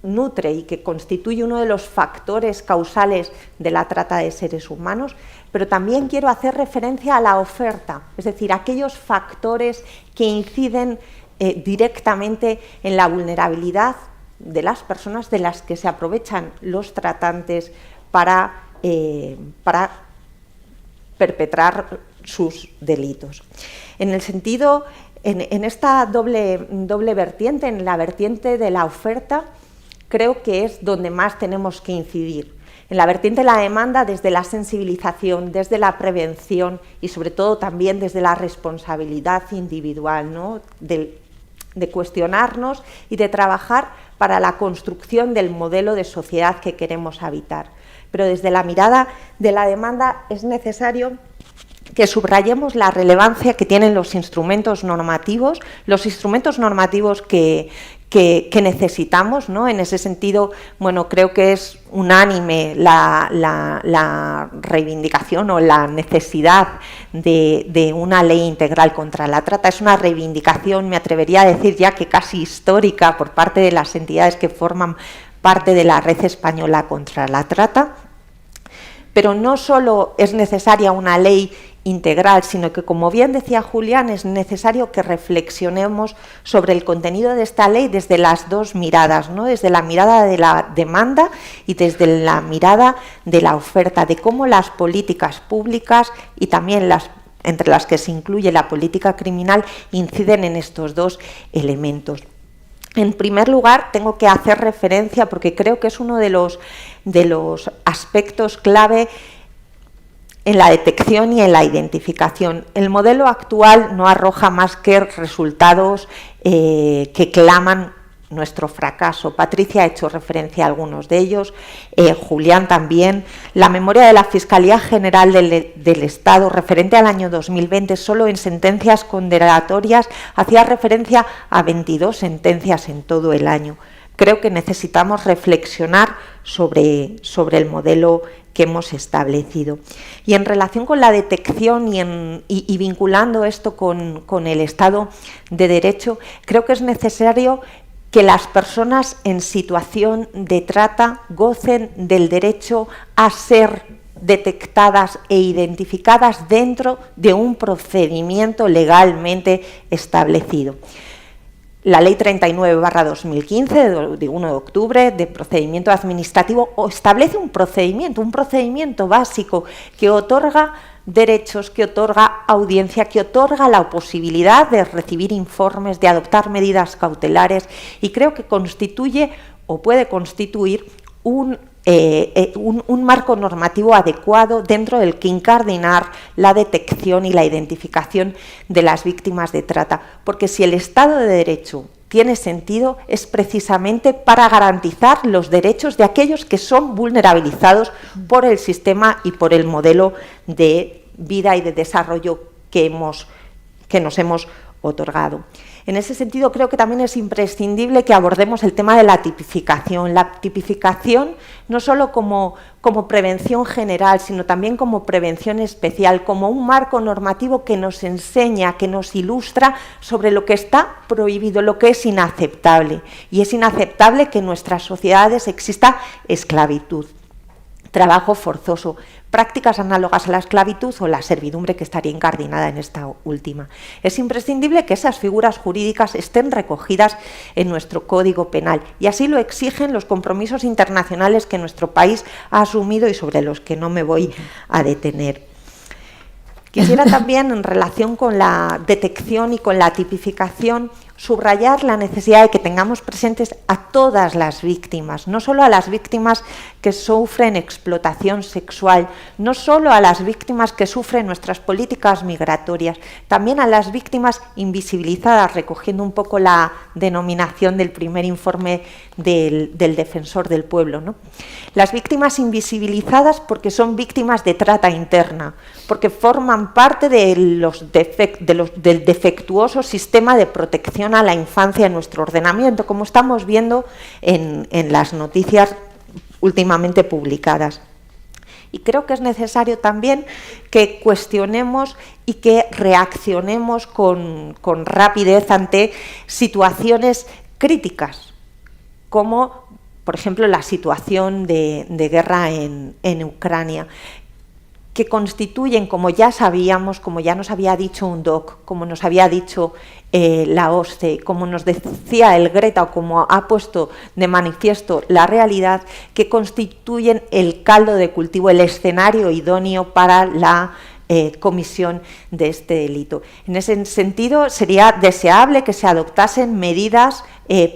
nutre y que constituye uno de los factores causales de la trata de seres humanos, pero también quiero hacer referencia a la oferta, es decir, aquellos factores que inciden directamente en la vulnerabilidad de las personas de las que se aprovechan los tratantes para perpetrar sus delitos. En el sentido, en esta doble vertiente, en la vertiente de la oferta, creo que es donde más tenemos que incidir. En la vertiente de la demanda, desde la sensibilización, desde la prevención y sobre todo también desde la responsabilidad individual, ¿no?, de cuestionarnos y de trabajar para la construcción del modelo de sociedad que queremos habitar. Pero desde la mirada de la demanda es necesario que subrayemos la relevancia que tienen los instrumentos normativos que necesitamos, ¿no? En ese sentido, bueno, creo que es unánime la reivindicación o la necesidad de una ley integral contra la trata. Es una reivindicación, me atrevería a decir ya que casi histórica, por parte de las entidades que forman parte de la Red Española contra la Trata. pero no solo es necesaria una ley integral, sino que, como bien decía Julián, es necesario que reflexionemos sobre el contenido de esta ley desde las dos miradas, ¿no? Desde la mirada de la demanda y desde la mirada de la oferta, de cómo las políticas públicas y también entre las que se incluye la política criminal inciden en estos dos elementos. En primer lugar, tengo que hacer referencia, porque creo que es uno de los aspectos clave en la detección y en la identificación. El modelo actual no arroja más que resultados que claman nuestro fracaso. Patricia ha hecho referencia a algunos de ellos, Julián también. La memoria de la Fiscalía General del Estado referente al año 2020, solo en sentencias condenatorias, hacía referencia a 22 sentencias en todo el año. Creo que necesitamos reflexionar sobre el modelo que hemos establecido. Y en relación con la detección y vinculando esto con el Estado de Derecho, creo que es necesario que las personas en situación de trata gocen del derecho a ser detectadas e identificadas dentro de un procedimiento legalmente establecido. La Ley 39/2015, de 1 de octubre, de procedimiento administrativo, establece un procedimiento básico que otorga derechos, que otorga audiencia, que otorga la posibilidad de recibir informes, de adoptar medidas cautelares, y creo que constituye o puede constituir un marco normativo adecuado dentro del que incardinar la detección y la identificación de las víctimas de trata, porque si el Estado de Derecho tiene sentido es precisamente para garantizar los derechos de aquellos que son vulnerabilizados por el sistema y por el modelo de vida y de desarrollo que nos hemos otorgado. En ese sentido, creo que también es imprescindible que abordemos el tema de la tipificación. La tipificación no solo como prevención general, sino también como prevención especial, como un marco normativo que nos enseña, que nos ilustra sobre lo que está prohibido, lo que es inaceptable. Y es inaceptable que en nuestras sociedades exista esclavitud, trabajo forzoso, prácticas análogas a la esclavitud o la servidumbre, que estaría incardinada en esta última. Es imprescindible que esas figuras jurídicas estén recogidas en nuestro Código Penal, y así lo exigen los compromisos internacionales que nuestro país ha asumido y sobre los que no me voy a detener. Quisiera también, en relación con la detección y con la tipificación, subrayar la necesidad de que tengamos presentes a todas las víctimas, no solo a las víctimas que sufren explotación sexual, no solo a las víctimas que sufren nuestras políticas migratorias, también a las víctimas invisibilizadas, recogiendo un poco la denominación del primer informe del Defensor del Pueblo, ¿no? Las víctimas invisibilizadas porque son víctimas de trata interna, porque forman parte del defectuoso sistema de protección a la infancia en nuestro ordenamiento, como estamos viendo en las noticias últimamente publicadas. Y creo que es necesario también que cuestionemos y que reaccionemos con rapidez ante situaciones críticas, como por ejemplo la situación de guerra en Ucrania, que constituyen, como ya sabíamos, como ya nos había dicho UNDOC, como nos había dicho la OSCE, como nos decía el Greta, o como ha puesto de manifiesto la realidad, que constituyen el caldo de cultivo, el escenario idóneo para la comisión de este delito. En ese sentido, sería deseable que se adoptasen medidas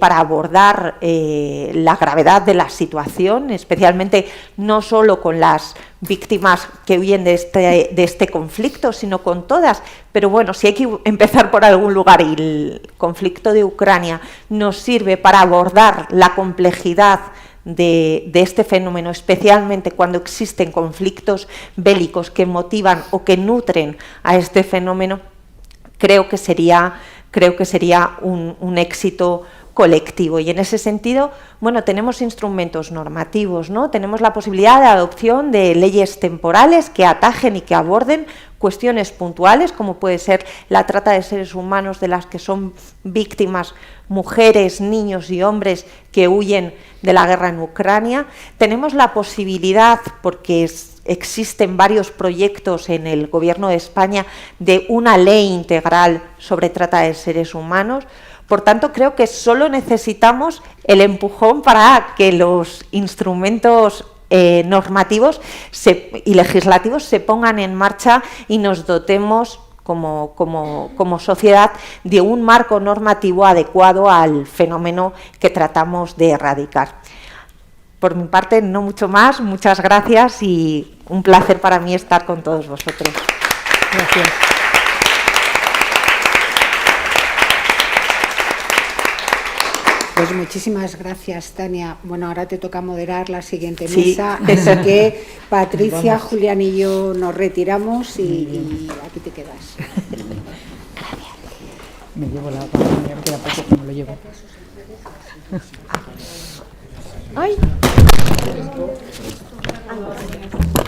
para abordar la gravedad de la situación, especialmente no solo con las víctimas que huyen de este conflicto, sino con todas. Pero bueno, si hay que empezar por algún lugar, y el conflicto de Ucrania nos sirve para abordar la complejidad de este fenómeno, especialmente cuando existen conflictos bélicos que motivan o que nutren a este fenómeno, creo que sería un éxito colectivo. Y en ese sentido, bueno, tenemos instrumentos normativos, ¿no? Tenemos la posibilidad de adopción de leyes temporales que atajen y que aborden cuestiones puntuales, como puede ser la trata de seres humanos de las que son víctimas mujeres, niños y hombres que huyen de la guerra en Ucrania. Tenemos la posibilidad, porque existen varios proyectos en el Gobierno de España de una ley integral sobre trata de seres humanos. Por tanto, creo que solo necesitamos el empujón para que los instrumentos normativos y legislativos se pongan en marcha y nos dotemos como sociedad de un marco normativo adecuado al fenómeno que tratamos de erradicar. Por mi parte, no mucho más. Muchas gracias y un placer para mí estar con todos vosotros. Gracias. Pues muchísimas gracias, Tania. Bueno, ahora te toca moderar la siguiente mesa, así que Patricia, Vamos. Julián y yo nos retiramos y aquí te quedas. Me llevo la pandemia, me queda poco que me lo llevo. ¡Ay!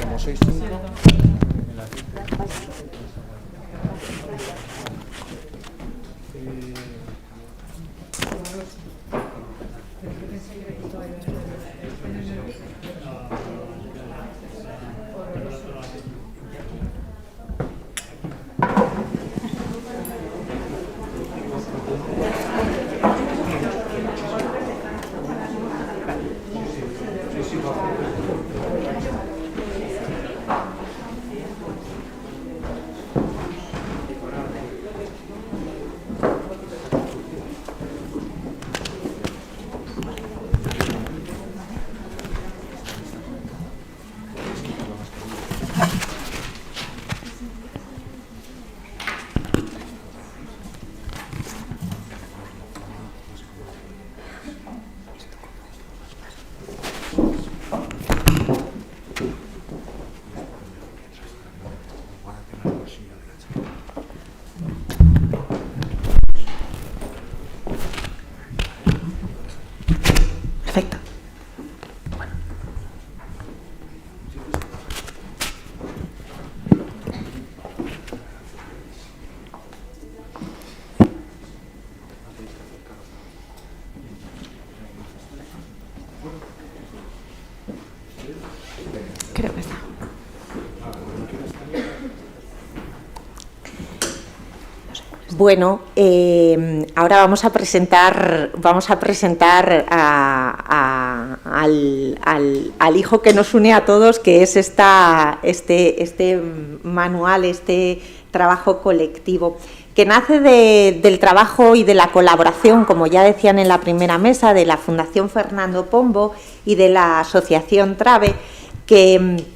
Como 6-5. Perfecto. Creo que está. Bueno, ahora vamos a presentar al hijo que nos une a todos, que es este manual, este trabajo colectivo, que nace del trabajo y de la colaboración, como ya decían en la primera mesa, de la Fundación Fernando Pombo y de la Asociación Trave, que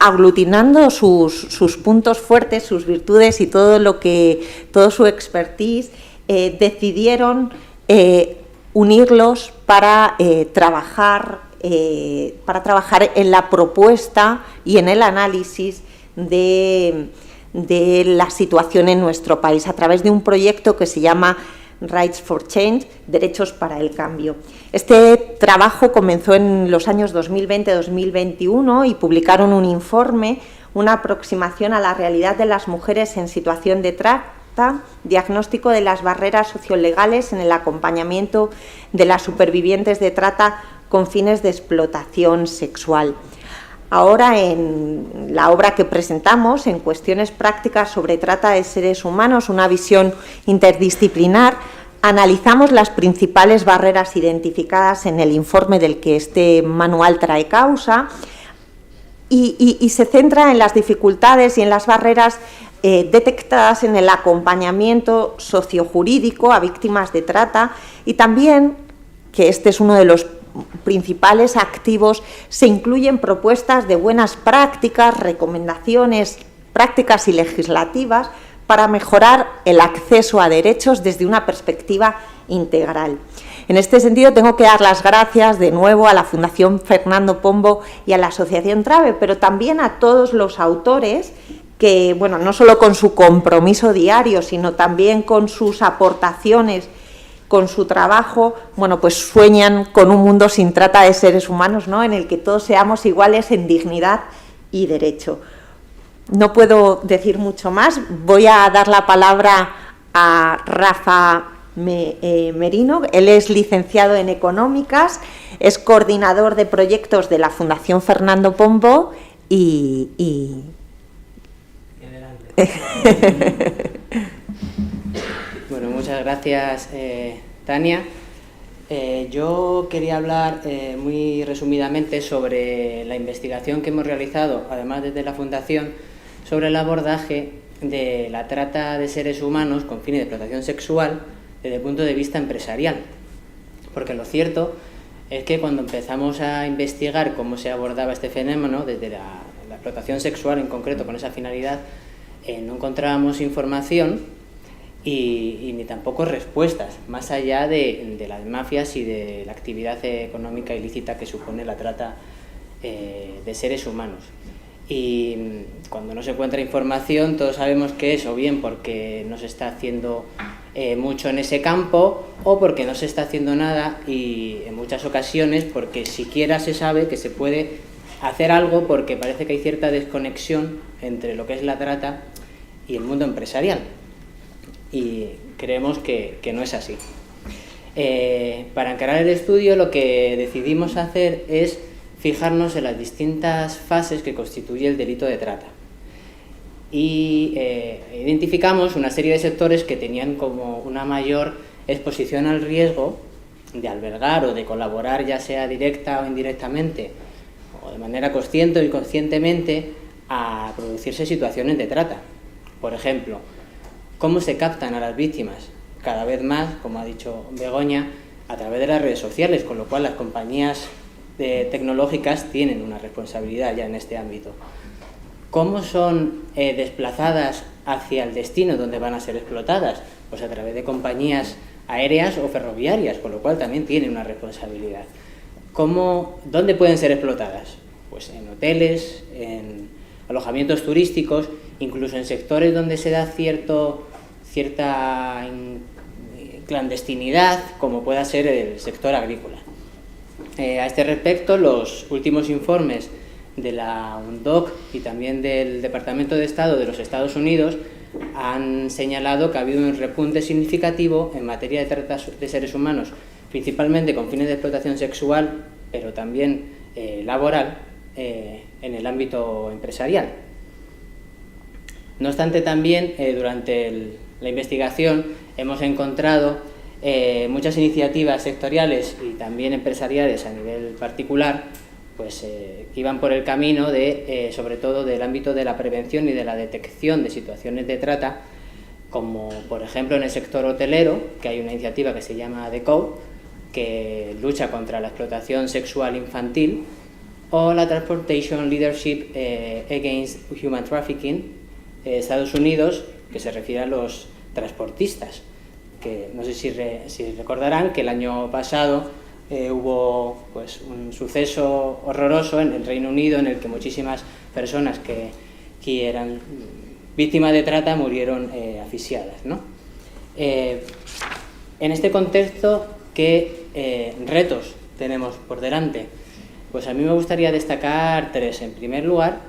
aglutinando sus puntos fuertes, sus virtudes y todo su expertise, decidieron unirlos para trabajar en la propuesta y en el análisis de la situación en nuestro país a través de un proyecto que se llama Rights for Change, Derechos para el Cambio. Este trabajo comenzó en los años 2020-2021 y publicaron un informe, una aproximación a la realidad de las mujeres en situación de trata, diagnóstico de las barreras sociolegales en el acompañamiento de las supervivientes de trata con fines de explotación sexual. Ahora, en la obra que presentamos, en Cuestiones prácticas sobre trata de seres humanos, una visión interdisciplinar, analizamos las principales barreras identificadas en el informe del que este manual trae causa y se centra en las dificultades y en las barreras detectadas en el acompañamiento sociojurídico a víctimas de trata y también, que este es uno de los principales activos, se incluyen propuestas de buenas prácticas, recomendaciones prácticas y legislativas para mejorar el acceso a derechos desde una perspectiva integral. En este sentido, tengo que dar las gracias de nuevo a la Fundación Fernando Pombo y a la Asociación Trave, pero también a todos los autores que, bueno, no solo con su compromiso diario, sino también con sus aportaciones, con su trabajo, bueno, pues sueñan con un mundo sin trata de seres humanos, ¿no?, en el que todos seamos iguales en dignidad y derecho. No puedo decir mucho más. Voy a dar la palabra a Rafa Merino. Él es licenciado en Económicas, es coordinador de proyectos de la Fundación Fernando Pombo y... Bueno, muchas gracias, Tania. Yo quería hablar muy resumidamente sobre la investigación que hemos realizado, además desde la Fundación, sobre el abordaje de la trata de seres humanos con fines de explotación sexual desde el punto de vista empresarial. Porque lo cierto es que cuando empezamos a investigar cómo se abordaba este fenómeno, desde la explotación sexual en concreto con esa finalidad, no encontrábamos información y ni tampoco respuestas, más allá de las mafias y de la actividad económica ilícita que supone la trata de seres humanos. Y cuando no se encuentra información, todos sabemos que es o bien porque no se está haciendo mucho en ese campo, o porque no se está haciendo nada, y en muchas ocasiones porque siquiera se sabe que se puede hacer algo, porque parece que hay cierta desconexión entre lo que es la trata y el mundo empresarial. Y creemos que no es así. Para encarar el estudio, lo que decidimos hacer es fijarnos en las distintas fases que constituye el delito de trata. Y identificamos una serie de sectores que tenían como una mayor exposición al riesgo de albergar o de colaborar, ya sea directa o indirectamente, o de manera consciente o inconscientemente, a producirse situaciones de trata. Por ejemplo, ¿cómo se captan a las víctimas? Cada vez más, como ha dicho Begoña, a través de las redes sociales, con lo cual las compañías tecnológicas tienen una responsabilidad ya en este ámbito. ¿Cómo son desplazadas hacia el destino donde van a ser explotadas? Pues a través de compañías aéreas o ferroviarias, con lo cual también tienen una responsabilidad. ¿Dónde pueden ser explotadas? Pues en hoteles, en alojamientos turísticos, incluso en sectores donde se da cierta clandestinidad, como pueda ser el sector agrícola. A este respecto, los últimos informes de la UNODC y también del Departamento de Estado de los Estados Unidos han señalado que ha habido un repunte significativo en materia de trata de seres humanos, principalmente con fines de explotación sexual, pero también laboral, en el ámbito empresarial. No obstante, también durante la investigación hemos encontrado muchas iniciativas sectoriales y también empresariales a nivel particular, pues que iban por el camino sobre todo del ámbito de la prevención y de la detección de situaciones de trata, como por ejemplo en el sector hotelero, que hay una iniciativa que se llama The Code, que lucha contra la explotación sexual infantil, o la Transportation Leadership Against Human Trafficking, Estados Unidos, que se refiere a los transportistas, que no sé si recordarán que el año pasado hubo pues un suceso horroroso en el Reino Unido en el que muchísimas personas que eran víctimas de trata murieron asfixiadas, ¿no? En este contexto, ¿qué retos tenemos por delante? Pues a mí me gustaría destacar tres. En primer lugar,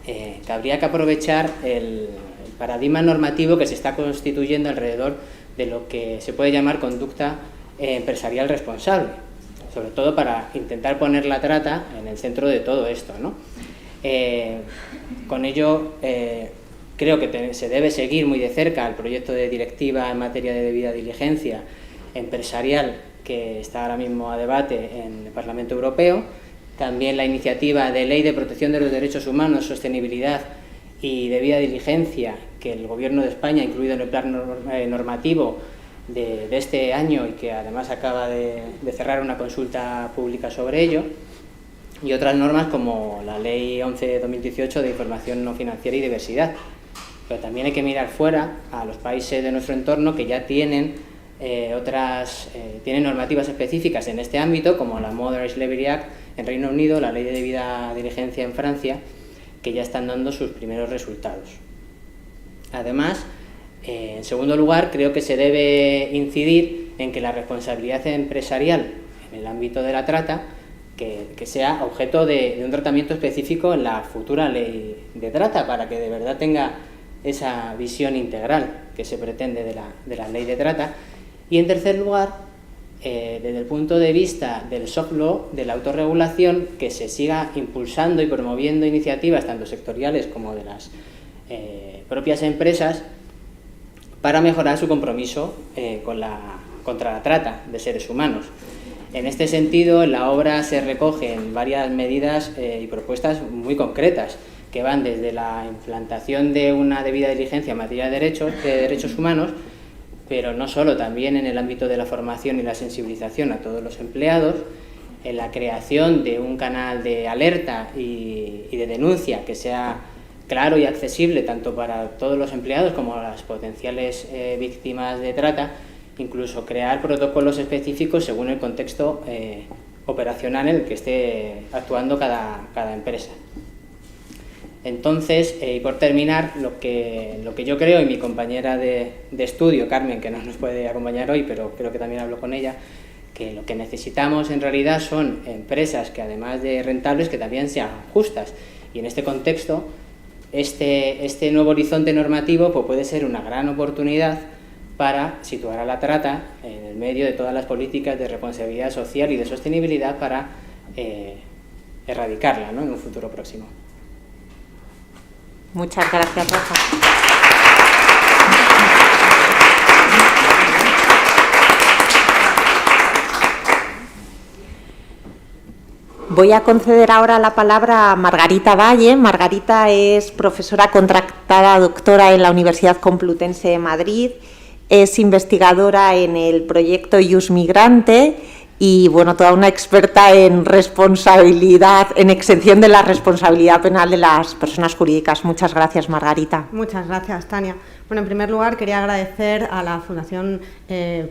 que habría que aprovechar el paradigma normativo que se está constituyendo alrededor de lo que se puede llamar conducta empresarial responsable, sobre todo para intentar poner la trata en el centro de todo esto, ¿no? Con ello, creo que se debe seguir muy de cerca el proyecto de directiva en materia de debida diligencia empresarial que está ahora mismo a debate en el Parlamento Europeo, también la iniciativa de Ley de Protección de los Derechos Humanos, Sostenibilidad y Debida Diligencia, que el Gobierno de España ha incluido en el plan normativo de este año y que además acaba de cerrar una consulta pública sobre ello, y otras normas como la Ley 11/2018 de Información no financiera y diversidad. Pero también hay que mirar fuera a los países de nuestro entorno que ya tienen tienen normativas específicas en este ámbito, como la Modern Slavery Act en Reino Unido, la Ley de Debida Diligencia en Francia, que ya están dando sus primeros resultados. Además, en segundo lugar, creo que se debe incidir en que la responsabilidad empresarial en el ámbito de la trata que sea objeto de un tratamiento específico en la futura ley de trata, para que de verdad tenga esa visión integral que se pretende de la ley de trata, Y en tercer lugar, desde el punto de vista del soft law, de la autorregulación, que se siga impulsando y promoviendo iniciativas tanto sectoriales como de las propias empresas para mejorar su compromiso contra la trata de seres humanos. En este sentido, en la obra se recogen varias medidas y propuestas muy concretas que van desde la implantación de una debida diligencia en materia de derechos humanos, pero no solo, también en el ámbito de la formación y la sensibilización a todos los empleados, en la creación de un canal de alerta y de denuncia que sea claro y accesible tanto para todos los empleados como las potenciales víctimas de trata, incluso crear protocolos específicos según el contexto operacional en el que esté actuando cada empresa. Entonces, y por terminar, lo que yo creo, y mi compañera de estudio, Carmen, que no nos puede acompañar hoy, pero creo que también hablo con ella, que lo que necesitamos en realidad son empresas que, además de rentables, que también sean justas. Y en este contexto, este nuevo horizonte normativo pues puede ser una gran oportunidad para situar a la trata en el medio de todas las políticas de responsabilidad social y de sostenibilidad para erradicarla, ¿no?, en un futuro próximo. Muchas gracias, Rafa. Voy a conceder ahora la palabra a Margarita Valle. Margarita es profesora contratada doctora en la Universidad Complutense de Madrid, es investigadora en el proyecto Ius Migrante y, bueno, toda una experta en responsabilidad, en exención de la responsabilidad penal de las personas jurídicas. Muchas gracias, Margarita. Muchas gracias, Tania. Bueno, en primer lugar, quería agradecer a la Fundación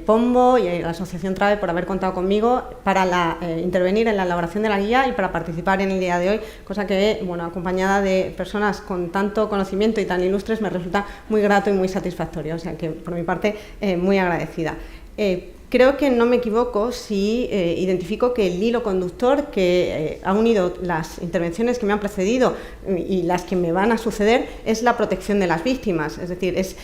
Pombo y a la Asociación Trave por haber contado conmigo para intervenir en la elaboración de la guía y para participar en el día de hoy, cosa que, bueno, acompañada de personas con tanto conocimiento y tan ilustres, me resulta muy grato y muy satisfactorio. O sea que, por mi parte, muy agradecida. Creo que no me equivoco si identifico que el hilo conductor que ha unido las intervenciones que me han precedido y las que me van a suceder es la protección de las víctimas. Es decir, es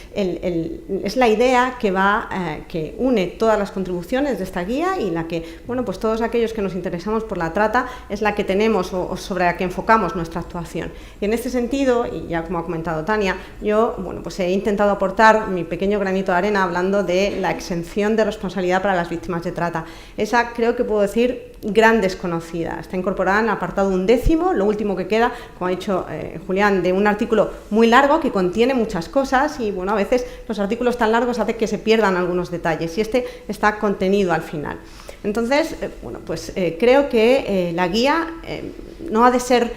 la idea que une todas las contribuciones de esta guía y la que, bueno, pues todos aquellos que nos interesamos por la trata es la que tenemos o sobre la que enfocamos nuestra actuación. Y en este sentido, y ya como ha comentado Tania, yo, bueno, pues he intentado aportar mi pequeño granito de arena hablando de la exención de responsabilidad para las víctimas de trata. Esa creo que puedo decir gran desconocida. Está incorporada en el apartado 11, lo último que queda, como ha dicho Julián, de un artículo muy largo que contiene muchas cosas y, bueno, a veces los artículos tan largos hacen que se pierdan algunos detalles y este está contenido al final. Entonces, bueno, pues creo que la guía no ha de ser,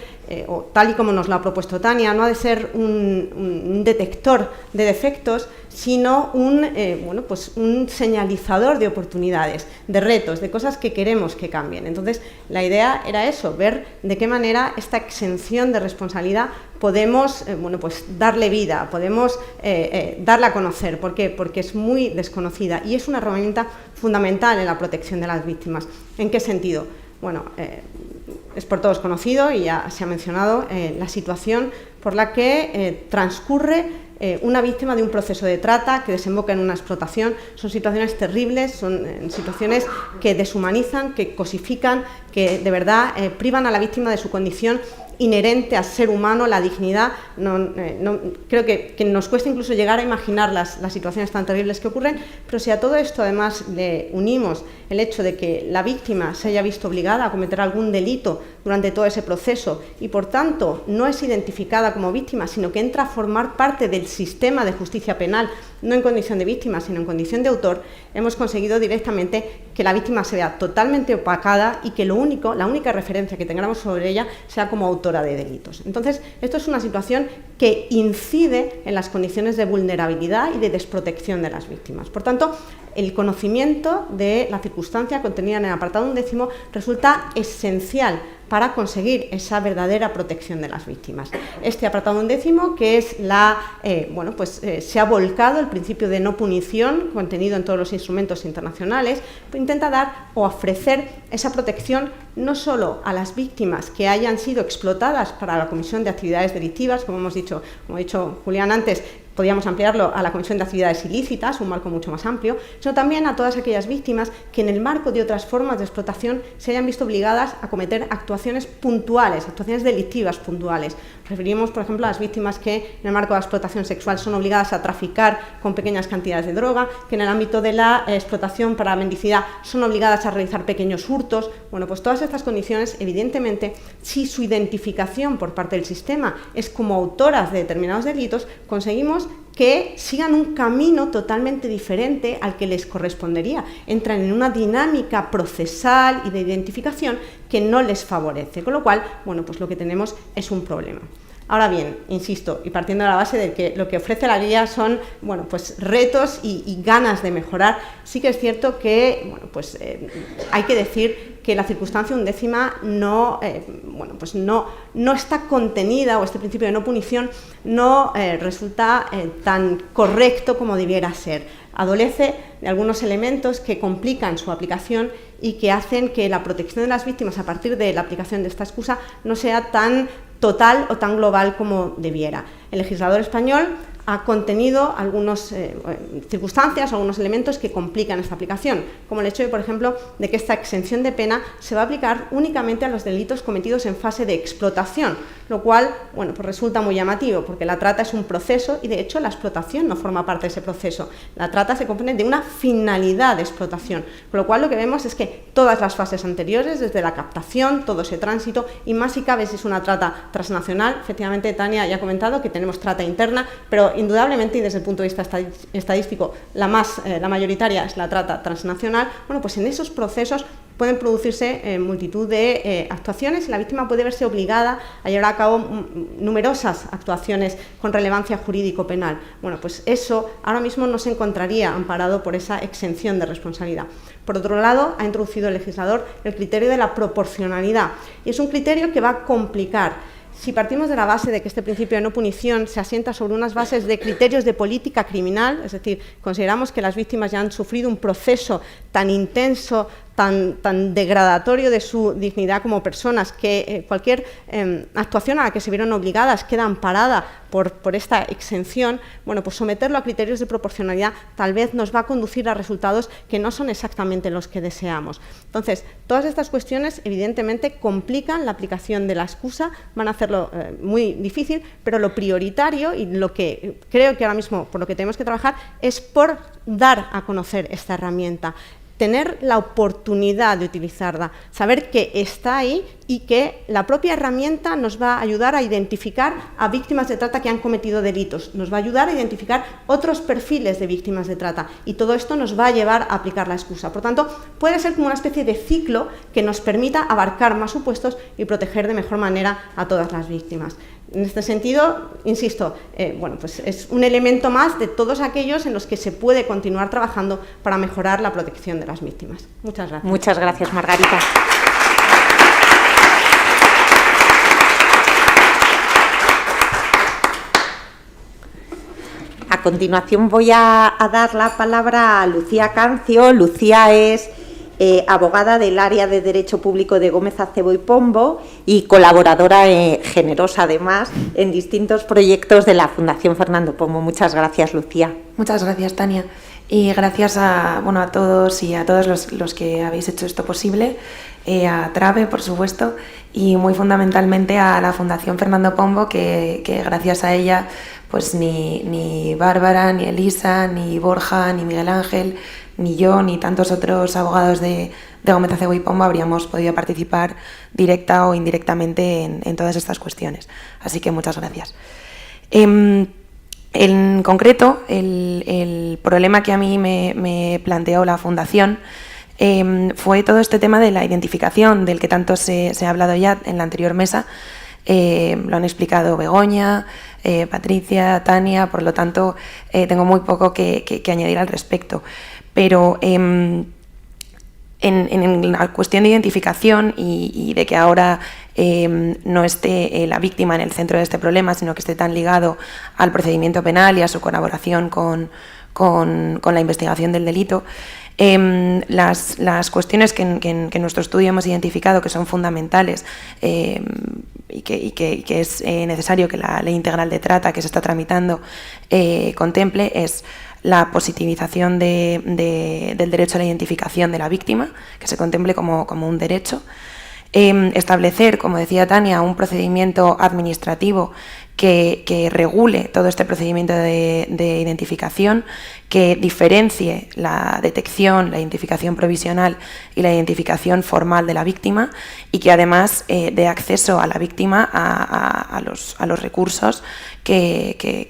o tal y como nos lo ha propuesto Tania, no ha de ser un detector de defectos, sino bueno, pues un señalizador de oportunidades, de retos, de cosas que queremos que cambien. Entonces, la idea era eso, ver de qué manera esta exención de responsabilidad podemos, bueno, pues darle vida, podemos darla a conocer. ¿Por qué? Porque es muy desconocida y es una herramienta fundamental en la protección de las víctimas. ¿En qué sentido? Bueno, es por todos conocido y ya se ha mencionado la situación por la que transcurre una víctima de un proceso de trata que desemboca en una explotación. Son situaciones terribles, son situaciones que deshumanizan, que cosifican, que de verdad privan a la víctima de su condición inherente al ser humano, la dignidad. Creo que nos cuesta incluso llegar a imaginar las situaciones tan terribles que ocurren, pero si a todo esto además le unimos el hecho de que la víctima se haya visto obligada a cometer algún delito durante todo ese proceso y por tanto no es identificada como víctima, sino que entra a formar parte del sistema de justicia penal, no en condición de víctima, sino en condición de autor, hemos conseguido directamente que la víctima se vea totalmente opacada y que la única referencia que tengamos sobre ella sea como autora de delitos. Entonces, esto es una situación que incide en las condiciones de vulnerabilidad y de desprotección de las víctimas. Por tanto, el conocimiento de la circunstancia contenida en el apartado 11 resulta esencial para conseguir esa verdadera protección de las víctimas. Este apartado 11, que es bueno, pues se ha volcado el principio de no punición contenido en todos los instrumentos internacionales, intenta dar o ofrecer esa protección no solo a las víctimas que hayan sido explotadas para la comisión de actividades delictivas, como ha dicho Julián antes, podríamos ampliarlo a la comisión de actividades ilícitas, un marco mucho más amplio, sino también a todas aquellas víctimas que en el marco de otras formas de explotación se hayan visto obligadas a cometer actuaciones puntuales, actuaciones delictivas puntuales. Referimos, por ejemplo, a las víctimas que en el marco de la explotación sexual son obligadas a traficar con pequeñas cantidades de droga, que en el ámbito de la explotación para la mendicidad son obligadas a realizar pequeños hurtos. Bueno, pues todas estas condiciones, evidentemente, si su identificación por parte del sistema es como autoras de determinados delitos, conseguimos que sigan un camino totalmente diferente al que les correspondería. Entran en una dinámica procesal y de identificación que no les favorece, con lo cual, bueno, pues lo que tenemos es un problema. Ahora bien, insisto, y partiendo de la base de que lo que ofrece la guía son, bueno, pues retos y ganas de mejorar, sí que es cierto que, bueno, pues hay que decir que la circunstancia undécima no, bueno, pues no está contenida, o este principio de no punición no resulta tan correcto como debiera ser. Adolece de algunos elementos que complican su aplicación y que hacen que la protección de las víctimas a partir de la aplicación de esta excusa no sea tan total o tan global como debiera. El legislador español ha contenido algunas circunstancias, algunos elementos que complican esta aplicación, como el hecho, por ejemplo, de que esta exención de pena se va a aplicar únicamente a los delitos cometidos en fase de explotación, lo cual, bueno, pues resulta muy llamativo, porque la trata es un proceso y, de hecho, la explotación no forma parte de ese proceso. La trata se compone de una finalidad de explotación, con lo cual lo que vemos es que todas las fases anteriores, desde la captación, todo ese tránsito, y más si cabe si es una trata transnacional. Efectivamente, Tania ya ha comentado que tenemos trata interna, pero indudablemente, y desde el punto de vista estadístico, la mayoritaria es la trata transnacional. Bueno, pues en esos procesos pueden producirse multitud de actuaciones y la víctima puede verse obligada a llevar a cabo numerosas actuaciones con relevancia jurídico-penal. Bueno, pues eso ahora mismo no se encontraría amparado por esa exención de responsabilidad. Por otro lado, ha introducido el legislador el criterio de la proporcionalidad, y es un criterio que va a complicar. Si partimos de la base de que este principio de no punición se asienta sobre unas bases de criterios de política criminal, es decir, consideramos que las víctimas ya han sufrido un proceso tan intenso, tan degradatorio de su dignidad como personas, que cualquier actuación a la que se vieron obligadas queda amparada por esta exención, bueno, pues someterlo a criterios de proporcionalidad tal vez nos va a conducir a resultados que no son exactamente los que deseamos. Entonces, todas estas cuestiones evidentemente complican la aplicación de la excusa, van a hacerlo muy difícil, pero lo prioritario y lo que creo que ahora mismo por lo que tenemos que trabajar es por dar a conocer esta herramienta, tener la oportunidad de utilizarla, saber que está ahí y que la propia herramienta nos va a ayudar a identificar a víctimas de trata que han cometido delitos, nos va a ayudar a identificar otros perfiles de víctimas de trata, y todo esto nos va a llevar a aplicar la excusa. Por tanto, puede ser como una especie de ciclo que nos permita abarcar más supuestos y proteger de mejor manera a todas las víctimas. En este sentido, insisto, bueno, pues es un elemento más de todos aquellos en los que se puede continuar trabajando para mejorar la protección de las víctimas. Muchas gracias. Muchas gracias, Margarita. A continuación voy a dar la palabra a Lucía Cancio. Lucía es abogada del área de Derecho Público de Gómez Acebo y Pombo y colaboradora generosa, además, en distintos proyectos de la Fundación Fernando Pombo. Muchas gracias, Lucía. Muchas gracias, Tania. Y gracias a todos y a todos los que habéis hecho esto posible, a Trave, por supuesto, y muy fundamentalmente a la Fundación Fernando Pombo, que gracias a ella pues ni Bárbara, ni Elisa, ni Borja, ni Miguel Ángel, ni yo, ni tantos otros abogados de Gómez Acebo y Pombo habríamos podido participar directa o indirectamente en todas estas cuestiones. Así que muchas gracias. En concreto, el problema que a mí me planteó la Fundación fue todo este tema de la identificación, del que tanto se ha hablado ya en la anterior mesa. Lo han explicado Begoña, Patricia, Tania, por lo tanto tengo muy poco que añadir al respecto. Pero en la cuestión de identificación y de que ahora no esté la víctima en el centro de este problema, sino que esté tan ligado al procedimiento penal y a su colaboración con la investigación del delito, las cuestiones que en nuestro estudio hemos identificado que son fundamentales que es necesario que la Ley Integral de Trata que se está tramitando contemple es la positivización del derecho a la identificación de la víctima, que se contemple como un derecho. Establecer, como decía Tania, un procedimiento administrativo que regule todo este procedimiento de identificación, que diferencie la detección, la identificación provisional y la identificación formal de la víctima, y que además dé acceso a la víctima a los recursos que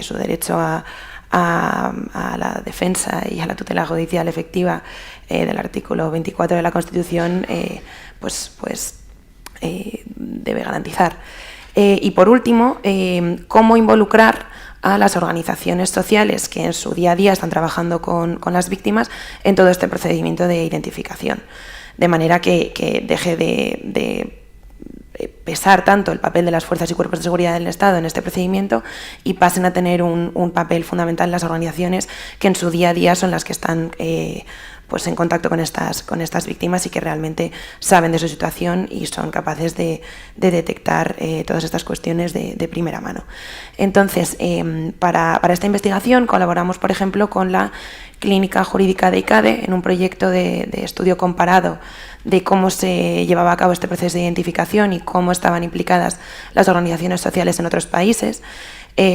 su derecho a la defensa y a la tutela judicial efectiva del artículo 24 de la Constitución debe garantizar. Y por último, cómo involucrar a las organizaciones sociales que en su día a día están trabajando con las víctimas en todo este procedimiento de identificación, de manera que deje de pesar tanto el papel de las fuerzas y cuerpos de seguridad del Estado en este procedimiento y pasen a tener un papel fundamental las organizaciones que en su día a día son las que están en contacto con estas víctimas y que realmente saben de su situación y son capaces de detectar todas estas cuestiones de primera mano. Entonces, para esta investigación colaboramos, por ejemplo, con la Clínica Jurídica de ICADE en un proyecto de estudio comparado de cómo se llevaba a cabo este proceso de identificación y cómo estaban implicadas las organizaciones sociales en otros países.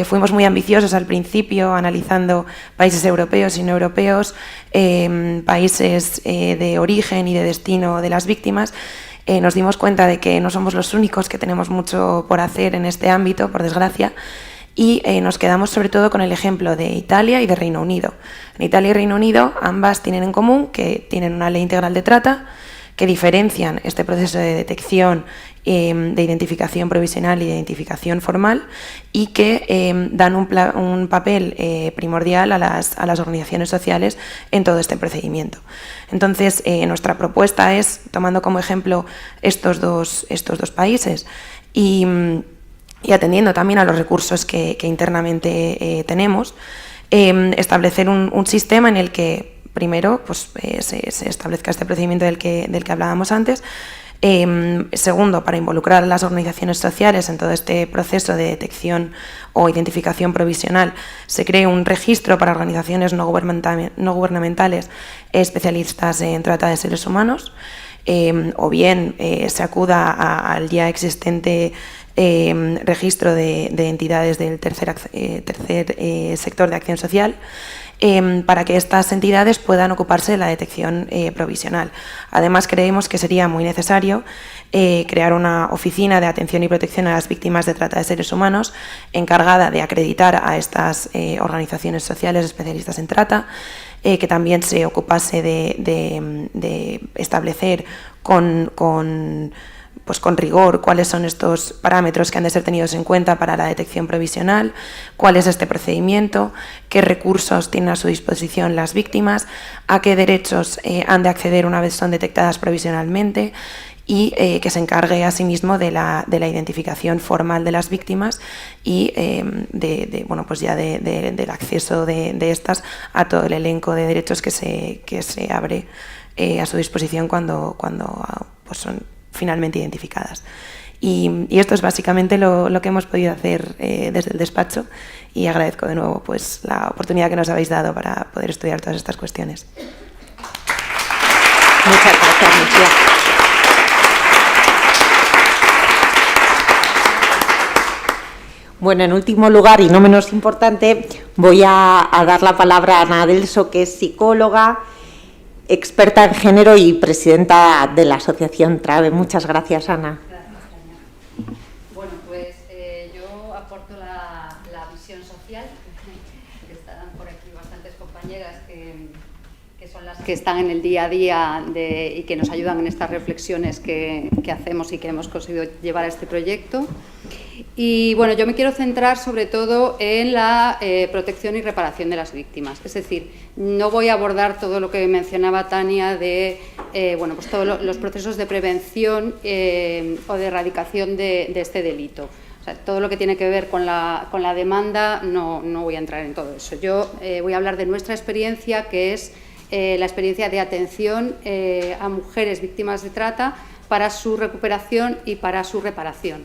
Fuimos muy ambiciosos al principio, analizando países europeos y no europeos, países de origen y de destino de las víctimas. Nos dimos cuenta de que no somos los únicos, que tenemos mucho por hacer en este ámbito, por desgracia, y nos quedamos sobre todo con el ejemplo de Italia y de Reino Unido. En Italia y Reino Unido ambas tienen en común que tienen una ley integral de trata, que diferencian este proceso de detección, de identificación provisional y de identificación formal, y que dan un papel primordial a las organizaciones sociales en todo este procedimiento. Entonces, nuestra propuesta es, tomando como ejemplo estos dos países y atendiendo también a los recursos que internamente tenemos, establecer un sistema en el que primero se establezca este procedimiento del que hablábamos antes. Segundo, para involucrar a las organizaciones sociales en todo este proceso de detección o identificación provisional, se cree un registro para organizaciones no gubernamentales especialistas en trata de seres humanos, o bien se acuda al ya existente registro de entidades del tercer sector de acción social, para que estas entidades puedan ocuparse de la detección provisional. Además, creemos que sería muy necesario crear una oficina de atención y protección a las víctimas de trata de seres humanos encargada de acreditar a estas organizaciones sociales especialistas en trata, que también se ocupase de establecer con rigor cuáles son estos parámetros que han de ser tenidos en cuenta para la detección provisional, cuál es este procedimiento, qué recursos tienen a su disposición las víctimas, a qué derechos han de acceder una vez son detectadas provisionalmente, y que se encargue asimismo de la identificación formal de las víctimas y del acceso de estas a todo el elenco de derechos que se abre a su disposición cuando son finalmente identificadas. Y esto es básicamente lo que hemos podido hacer desde el despacho, y agradezco de nuevo la oportunidad que nos habéis dado para poder estudiar todas estas cuestiones. Muchas gracias, Lucía. Bueno, en último lugar y no menos importante, voy a dar la palabra a Ana Delso, que es psicóloga, experta en género y presidenta de la Asociación TRABE. Muchas gracias, Ana. Gracias, Tania. Bueno, yo aporto la visión social, que estarán por aquí bastantes compañeras que son las que están en el día a día y que nos ayudan en estas reflexiones que hacemos y que hemos conseguido llevar a este proyecto. Y bueno, yo me quiero centrar sobre todo en la protección y reparación de las víctimas. Es decir, no voy a abordar todo lo que mencionaba Tania de todos los procesos de prevención o de erradicación de este delito. O sea, todo lo que tiene que ver con la demanda no voy a entrar en todo eso. Yo voy a hablar de nuestra experiencia, que es la experiencia de atención a mujeres víctimas de trata para su recuperación y para su reparación.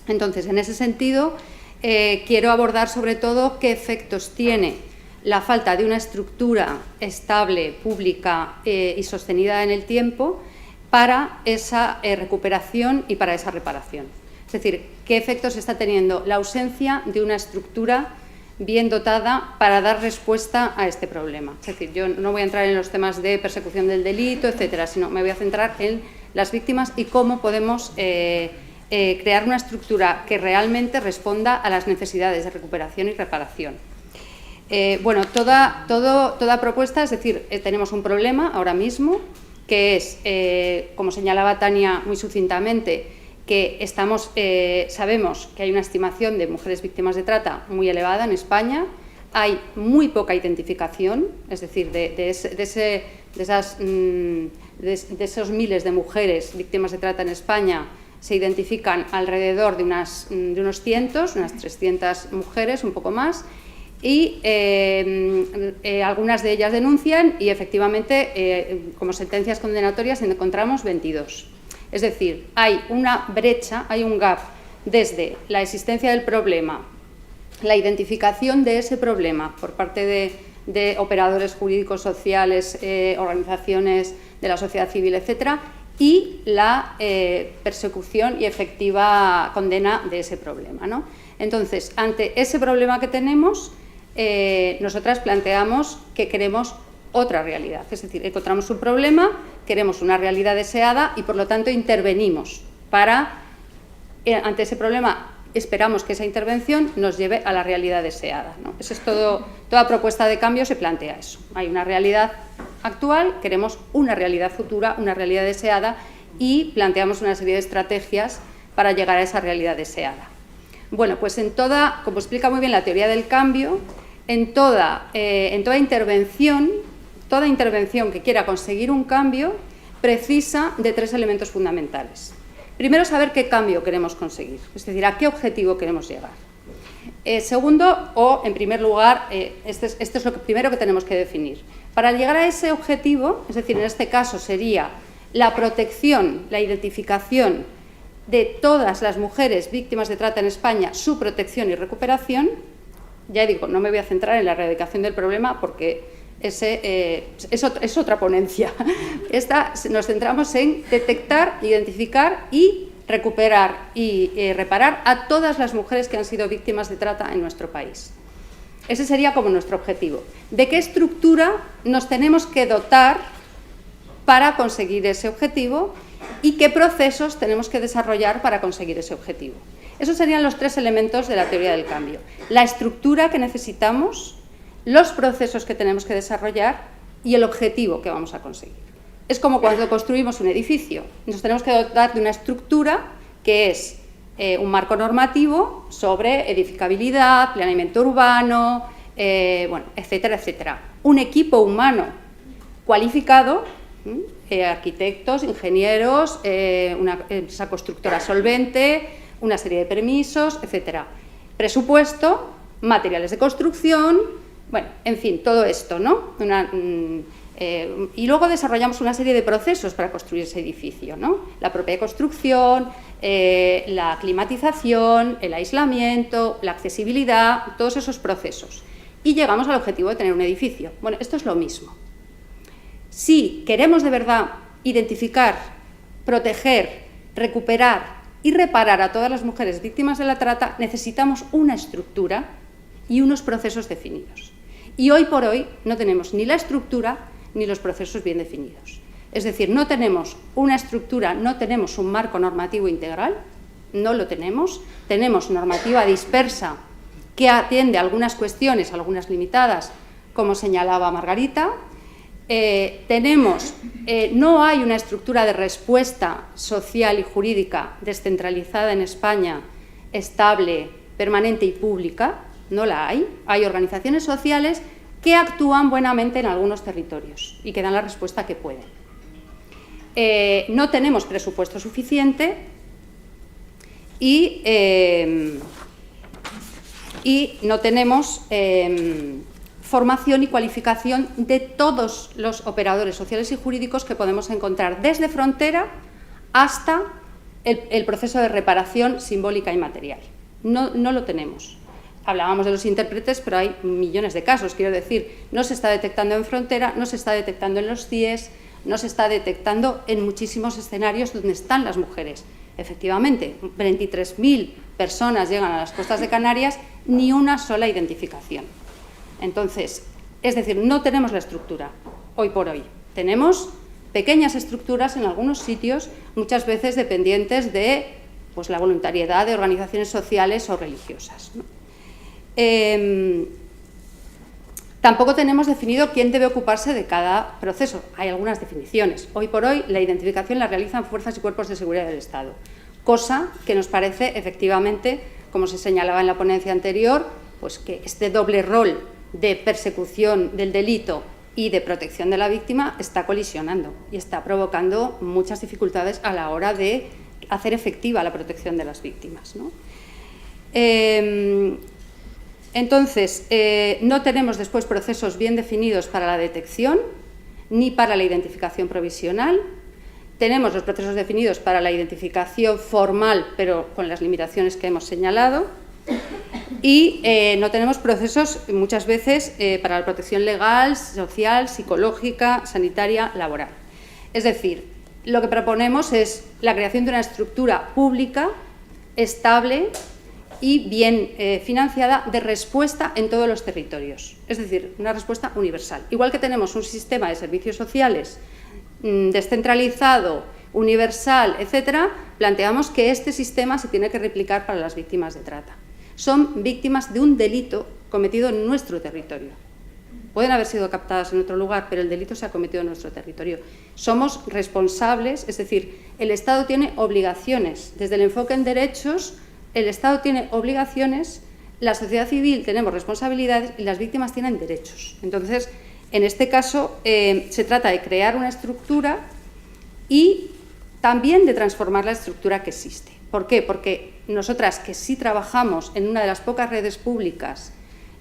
Entonces, en ese sentido, quiero abordar sobre todo qué efectos tiene la falta de una estructura estable, pública y sostenida en el tiempo para esa recuperación y para esa reparación. Es decir, qué efectos está teniendo la ausencia de una estructura bien dotada para dar respuesta a este problema. Es decir, yo no voy a entrar en los temas de persecución del delito, etcétera, sino me voy a centrar en las víctimas y cómo podemos crear una estructura que realmente responda a las necesidades de recuperación y reparación. Bueno, toda propuesta, es decir, tenemos un problema ahora mismo, que es, como señalaba Tania muy sucintamente, que sabemos que hay una estimación de mujeres víctimas de trata muy elevada en España, hay muy poca identificación, es decir, de esos miles de mujeres víctimas de trata en España, se identifican alrededor de unos cientos, unas 300 mujeres, un poco más, y algunas de ellas denuncian y efectivamente como sentencias condenatorias encontramos 22. Es decir, hay una brecha, hay un gap desde la existencia del problema, la identificación de ese problema por parte de operadores jurídicos, sociales, organizaciones de la sociedad civil, etcétera, y la persecución y efectiva condena de ese problema, ¿no? Entonces, ante ese problema que tenemos, nosotras planteamos que queremos otra realidad, es decir, encontramos un problema, queremos una realidad deseada y por lo tanto intervenimos ante ese problema esperamos que esa intervención nos lleve a la realidad deseada, ¿no? Eso es toda propuesta de cambio se plantea eso. Hay una realidad actual, queremos una realidad futura, una realidad deseada y planteamos una serie de estrategias para llegar a esa realidad deseada. Bueno, pues como explica muy bien la teoría del cambio, en toda intervención que quiera conseguir un cambio precisa de 3 elementos fundamentales. Primero, saber qué cambio queremos conseguir, es decir, a qué objetivo queremos llegar. Segundo, o en primer lugar, esto es lo primero que tenemos que definir. Para llegar a ese objetivo, es decir, en este caso sería la protección, la identificación de todas las mujeres víctimas de trata en España, su protección y recuperación. Ya digo, no me voy a centrar en la erradicación del problema porque es otra ponencia. Nos centramos en detectar, identificar y recuperar y reparar a todas las mujeres que han sido víctimas de trata en nuestro país. Ese sería como nuestro objetivo. ¿De qué estructura nos tenemos que dotar para conseguir ese objetivo y qué procesos tenemos que desarrollar para conseguir ese objetivo? Esos serían los 3 elementos de la teoría del cambio. La estructura que necesitamos, los procesos que tenemos que desarrollar y el objetivo que vamos a conseguir. Es como cuando construimos un edificio. Nos tenemos que dotar de una estructura que es un marco normativo sobre edificabilidad, planeamiento urbano, bueno, etcétera, etcétera. Un equipo humano cualificado, arquitectos, ingenieros, una empresa constructora solvente, una serie de permisos, etcétera. Presupuesto, materiales de construcción, bueno, en fin, todo esto, ¿no? Y luego desarrollamos una serie de procesos para construir ese edificio, ¿no? La propia construcción, la climatización, el aislamiento, la accesibilidad, todos esos procesos. Y llegamos al objetivo de tener un edificio. Bueno, esto es lo mismo. Si queremos de verdad identificar, proteger, recuperar y reparar a todas las mujeres víctimas de la trata, necesitamos una estructura y unos procesos definidos. Y hoy por hoy no tenemos ni la estructura ni los procesos bien definidos. Es decir, no tenemos una estructura, no tenemos un marco normativo integral, no lo tenemos. Tenemos normativa dispersa que atiende a algunas cuestiones, algunas limitadas, como señalaba Margarita. No hay una estructura de respuesta social y jurídica descentralizada en España, estable, permanente y pública, no la hay. Hay organizaciones sociales que actúan buenamente en algunos territorios y que dan la respuesta que pueden. No tenemos presupuesto suficiente y no tenemos formación y cualificación de todos los operadores sociales y jurídicos que podemos encontrar desde frontera hasta el proceso de reparación simbólica y material. No lo tenemos. Hablábamos de los intérpretes, pero hay millones de casos, quiero decir, no se está detectando en frontera, no se está detectando en los CIES, no se está detectando en muchísimos escenarios donde están las mujeres. Efectivamente, 23.000 personas llegan a las costas de Canarias, ni una sola identificación. Entonces, es decir, no tenemos la estructura hoy por hoy. Tenemos pequeñas estructuras en algunos sitios, muchas veces dependientes de pues, la voluntariedad de organizaciones sociales o religiosas, ¿no? Tampoco tenemos definido quién debe ocuparse de cada proceso. Hay algunas definiciones. Hoy por hoy la identificación la realizan fuerzas y cuerpos de seguridad del Estado, cosa que nos parece efectivamente, como se señalaba en la ponencia anterior, pues que este doble rol de persecución del delito y de protección de la víctima está colisionando y está provocando muchas dificultades a la hora de hacer efectiva la protección de las víctimas, ¿no? Entonces, no tenemos después procesos bien definidos para la detección ni para la identificación provisional. Tenemos los procesos definidos para la identificación formal, pero con las limitaciones que hemos señalado. Y no tenemos procesos, muchas veces, para la protección legal, social, psicológica, sanitaria, laboral. Es decir, lo que proponemos es la creación de una estructura pública, estable y bien financiada de respuesta en todos los territorios, es decir, una respuesta universal. Igual que tenemos un sistema de servicios sociales descentralizado, universal, etcétera, planteamos que este sistema se tiene que replicar para las víctimas de trata. Son víctimas de un delito cometido en nuestro territorio. Pueden haber sido captadas en otro lugar, pero el delito se ha cometido en nuestro territorio. Somos responsables, es decir, el Estado tiene obligaciones. Desde el enfoque en derechos, el Estado tiene obligaciones, la sociedad civil tenemos responsabilidades y las víctimas tienen derechos. Entonces, en este caso, se trata de crear una estructura y también de transformar la estructura que existe. ¿Por qué? Porque nosotras, que sí trabajamos en una de las pocas redes públicas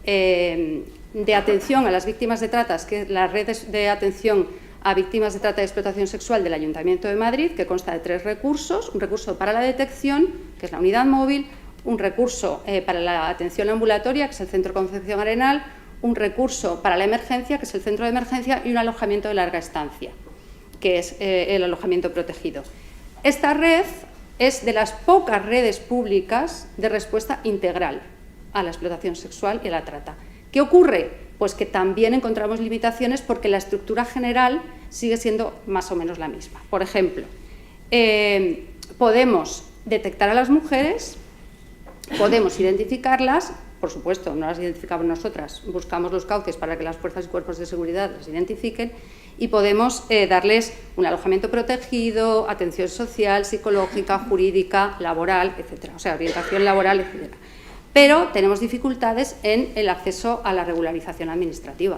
de atención a las víctimas de trata, que es la red de atención a víctimas de trata y explotación sexual del Ayuntamiento de Madrid, que consta de 3 recursos: un recurso para la detección, que es la unidad móvil, un recurso para la atención ambulatoria, que es el Centro Concepción Arenal, un recurso para la emergencia, que es el Centro de Emergencia, y un alojamiento de larga estancia, que es el alojamiento protegido. Esta red es de las pocas redes públicas de respuesta integral a la explotación sexual y a la trata. ¿Qué ocurre? Pues que también encontramos limitaciones porque la estructura general sigue siendo más o menos la misma. Por ejemplo, podemos detectar a las mujeres, podemos identificarlas, por supuesto, no las identificamos nosotras, buscamos los cauces para que las fuerzas y cuerpos de seguridad las identifiquen, y podemos darles un alojamiento protegido, atención social, psicológica, jurídica, laboral, etcétera, o sea, orientación laboral, etcétera. Pero tenemos dificultades en el acceso a la regularización administrativa.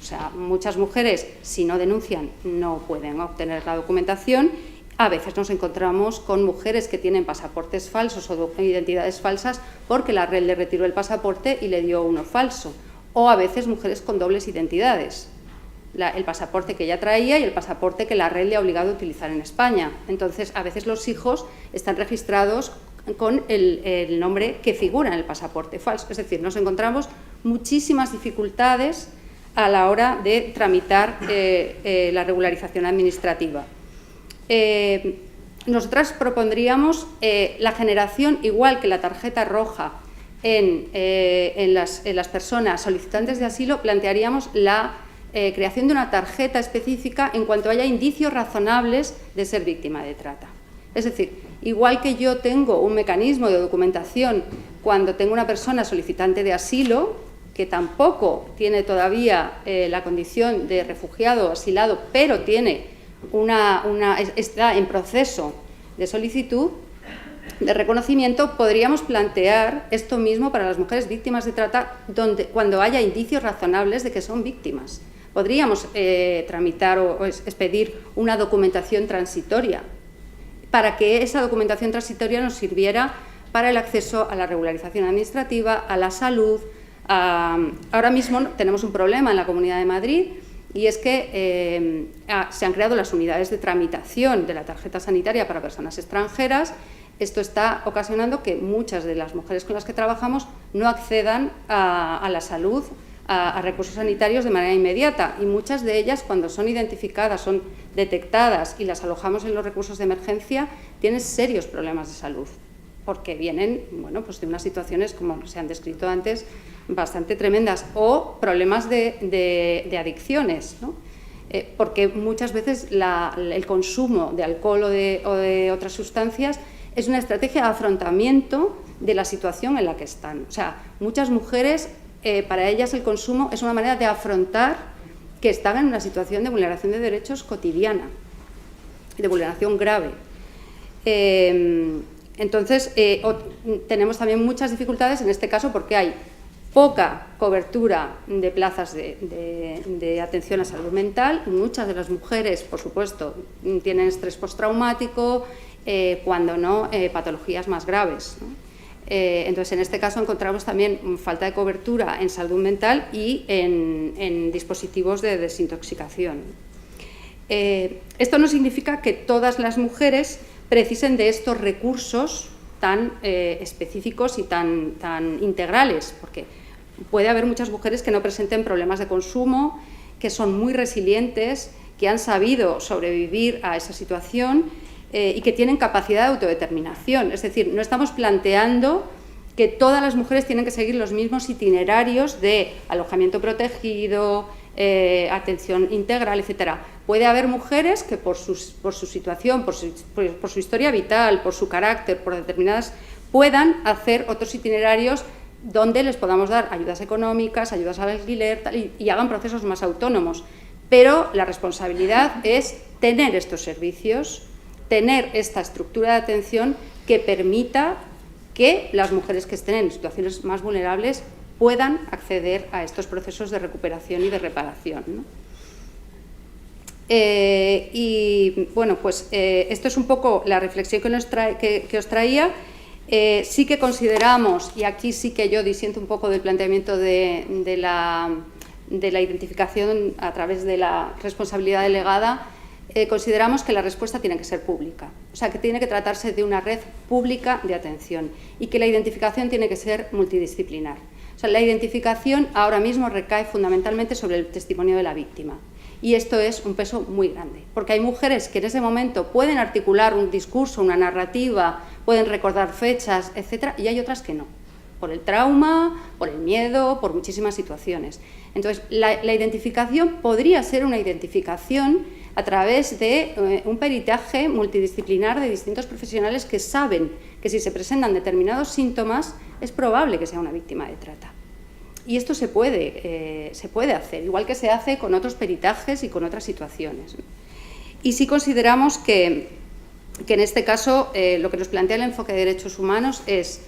O sea, muchas mujeres, si no denuncian, no pueden obtener la documentación. A veces nos encontramos con mujeres que tienen pasaportes falsos o identidades falsas porque la red le retiró el pasaporte y le dio uno falso. O a veces mujeres con dobles identidades. El pasaporte que ella traía y el pasaporte que la red le ha obligado a utilizar en España. Entonces, a veces los hijos están registrados con el nombre que figura en el pasaporte falso. Es decir, nos encontramos muchísimas dificultades a la hora de tramitar la regularización administrativa. Nosotras propondríamos la generación, igual que la tarjeta roja en las personas solicitantes de asilo, plantearíamos la creación de una tarjeta específica en cuanto haya indicios razonables de ser víctima de trata. Es decir, igual que yo tengo un mecanismo de documentación cuando tengo una persona solicitante de asilo, que tampoco tiene todavía la condición de refugiado o asilado, pero tiene está en proceso de solicitud de reconocimiento, podríamos plantear esto mismo para las mujeres víctimas de trata cuando haya indicios razonables de que son víctimas. Podríamos tramitar o expedir una documentación transitoria para que esa documentación transitoria nos sirviera para el acceso a la regularización administrativa, a la salud. Ahora mismo tenemos un problema en la Comunidad de Madrid y es que se han creado las unidades de tramitación de la tarjeta sanitaria para personas extranjeras. Esto está ocasionando que muchas de las mujeres con las que trabajamos no accedan a la salud, a recursos sanitarios de manera inmediata, y muchas de ellas, cuando son identificadas, son detectadas y las alojamos en los recursos de emergencia, tienen serios problemas de salud, porque vienen, bueno, pues de unas situaciones, como se han descrito antes, bastante tremendas, o problemas de adicciones, ¿no? Porque muchas veces el consumo de alcohol o de otras sustancias es una estrategia de afrontamiento de la situación en la que están. O sea, muchas mujeres, para ellas el consumo es una manera de afrontar que están en una situación de vulneración de derechos cotidiana, de vulneración grave. Entonces, tenemos también muchas dificultades en este caso porque hay poca cobertura de plazas de atención a salud mental. Muchas de las mujeres, por supuesto, tienen estrés postraumático, cuando no, patologías más graves, ¿no? Entonces, en este caso encontramos también falta de cobertura en salud mental y en dispositivos de desintoxicación. Esto no significa que todas las mujeres precisen de estos recursos tan específicos y tan integrales, porque puede haber muchas mujeres que no presenten problemas de consumo, que son muy resilientes, que han sabido sobrevivir a esa situación y que tienen capacidad de autodeterminación. Es decir, no estamos planteando que todas las mujeres tienen que seguir los mismos itinerarios de alojamiento protegido, atención integral, etcétera. Puede haber mujeres que por su situación, por su historia vital, por su carácter, por determinadas, puedan hacer otros itinerarios donde les podamos dar ayudas económicas, ayudas al alquiler y hagan procesos más autónomos. Pero la responsabilidad es tener estos servicios, tener esta estructura de atención que permita que las mujeres que estén en situaciones más vulnerables puedan acceder a estos procesos de recuperación y de reparación, ¿no? Y bueno, pues esto es un poco la reflexión que os traía. Sí que consideramos, y aquí sí que yo disiento un poco del planteamiento de la identificación a través de la responsabilidad delegada, consideramos que la respuesta tiene que ser pública, o sea, que tiene que tratarse de una red pública de atención y que la identificación tiene que ser multidisciplinar. O sea, la identificación ahora mismo recae fundamentalmente sobre el testimonio de la víctima y esto es un peso muy grande, porque hay mujeres que en ese momento pueden articular un discurso, una narrativa, pueden recordar fechas, etcétera, y hay otras que no, por el trauma, por el miedo, por muchísimas situaciones. Entonces, la identificación podría ser una identificación a través de un peritaje multidisciplinar de distintos profesionales que saben que si se presentan determinados síntomas es probable que sea una víctima de trata. Y esto se puede hacer, igual que se hace con otros peritajes y con otras situaciones. Y sí consideramos que en este caso lo que nos plantea el enfoque de derechos humanos es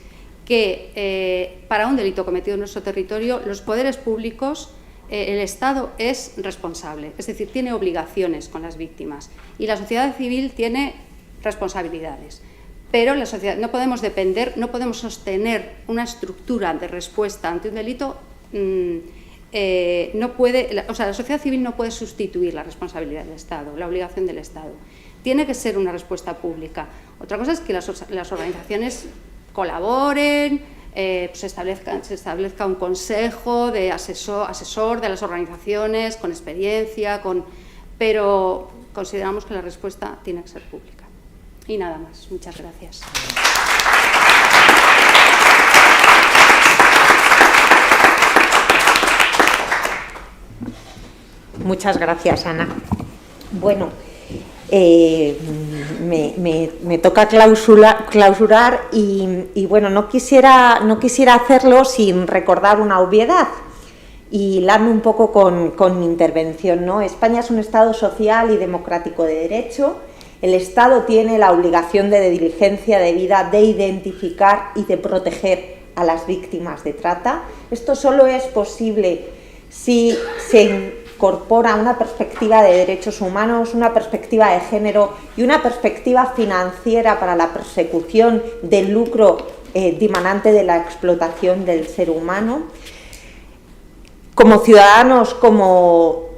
que para un delito cometido en nuestro territorio los poderes públicos, el Estado es responsable, es decir, tiene obligaciones con las víctimas y la sociedad civil tiene responsabilidades. Pero la sociedad, no podemos sostener una estructura de respuesta ante un delito, la sociedad civil no puede sustituir la responsabilidad del Estado, la obligación del Estado. Tiene que ser una respuesta pública. Otra cosa es que las organizaciones colaboren, se establezca un consejo de asesor de las organizaciones con experiencia, pero consideramos que la respuesta tiene que ser pública. Y nada más. Muchas gracias. Muchas gracias, Ana. Bueno, me toca clausurar y bueno, no quisiera hacerlo sin recordar una obviedad y hilarme un poco con mi intervención, ¿no? España es un Estado social y democrático de derecho. El Estado tiene la obligación de diligencia debida de identificar y de proteger a las víctimas de trata. Esto solo es posible si se incorpora una perspectiva de derechos humanos, una perspectiva de género y una perspectiva financiera para la persecución del lucro dimanante de la explotación del ser humano. Como ciudadanos, como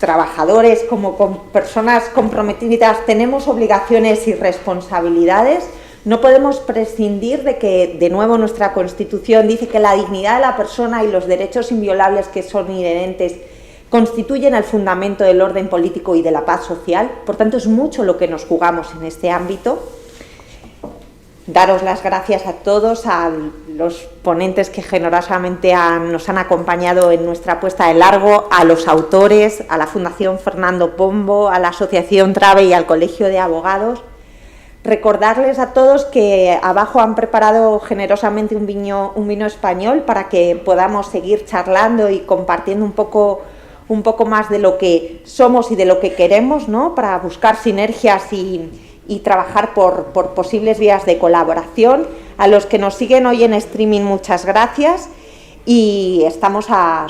trabajadores como con personas comprometidas tenemos obligaciones y responsabilidades. No podemos prescindir de que, de nuevo, nuestra Constitución dice que la dignidad de la persona y los derechos inviolables que son inherentes constituyen el fundamento del orden político y de la paz social. Por tanto, es mucho lo que nos jugamos en este ámbito. Daros las gracias a todos, a los ponentes que generosamente nos han acompañado en nuestra puesta de largo, a los autores, a la Fundación Fernando Pombo, a la Asociación Trave y al Colegio de Abogados. Recordarles a todos que abajo han preparado generosamente un vino español para que podamos seguir charlando y compartiendo un poco más de lo que somos y de lo que queremos, ¿no? Para buscar sinergias y trabajar por posibles vías de colaboración. A los que nos siguen hoy en streaming, muchas gracias y estamos a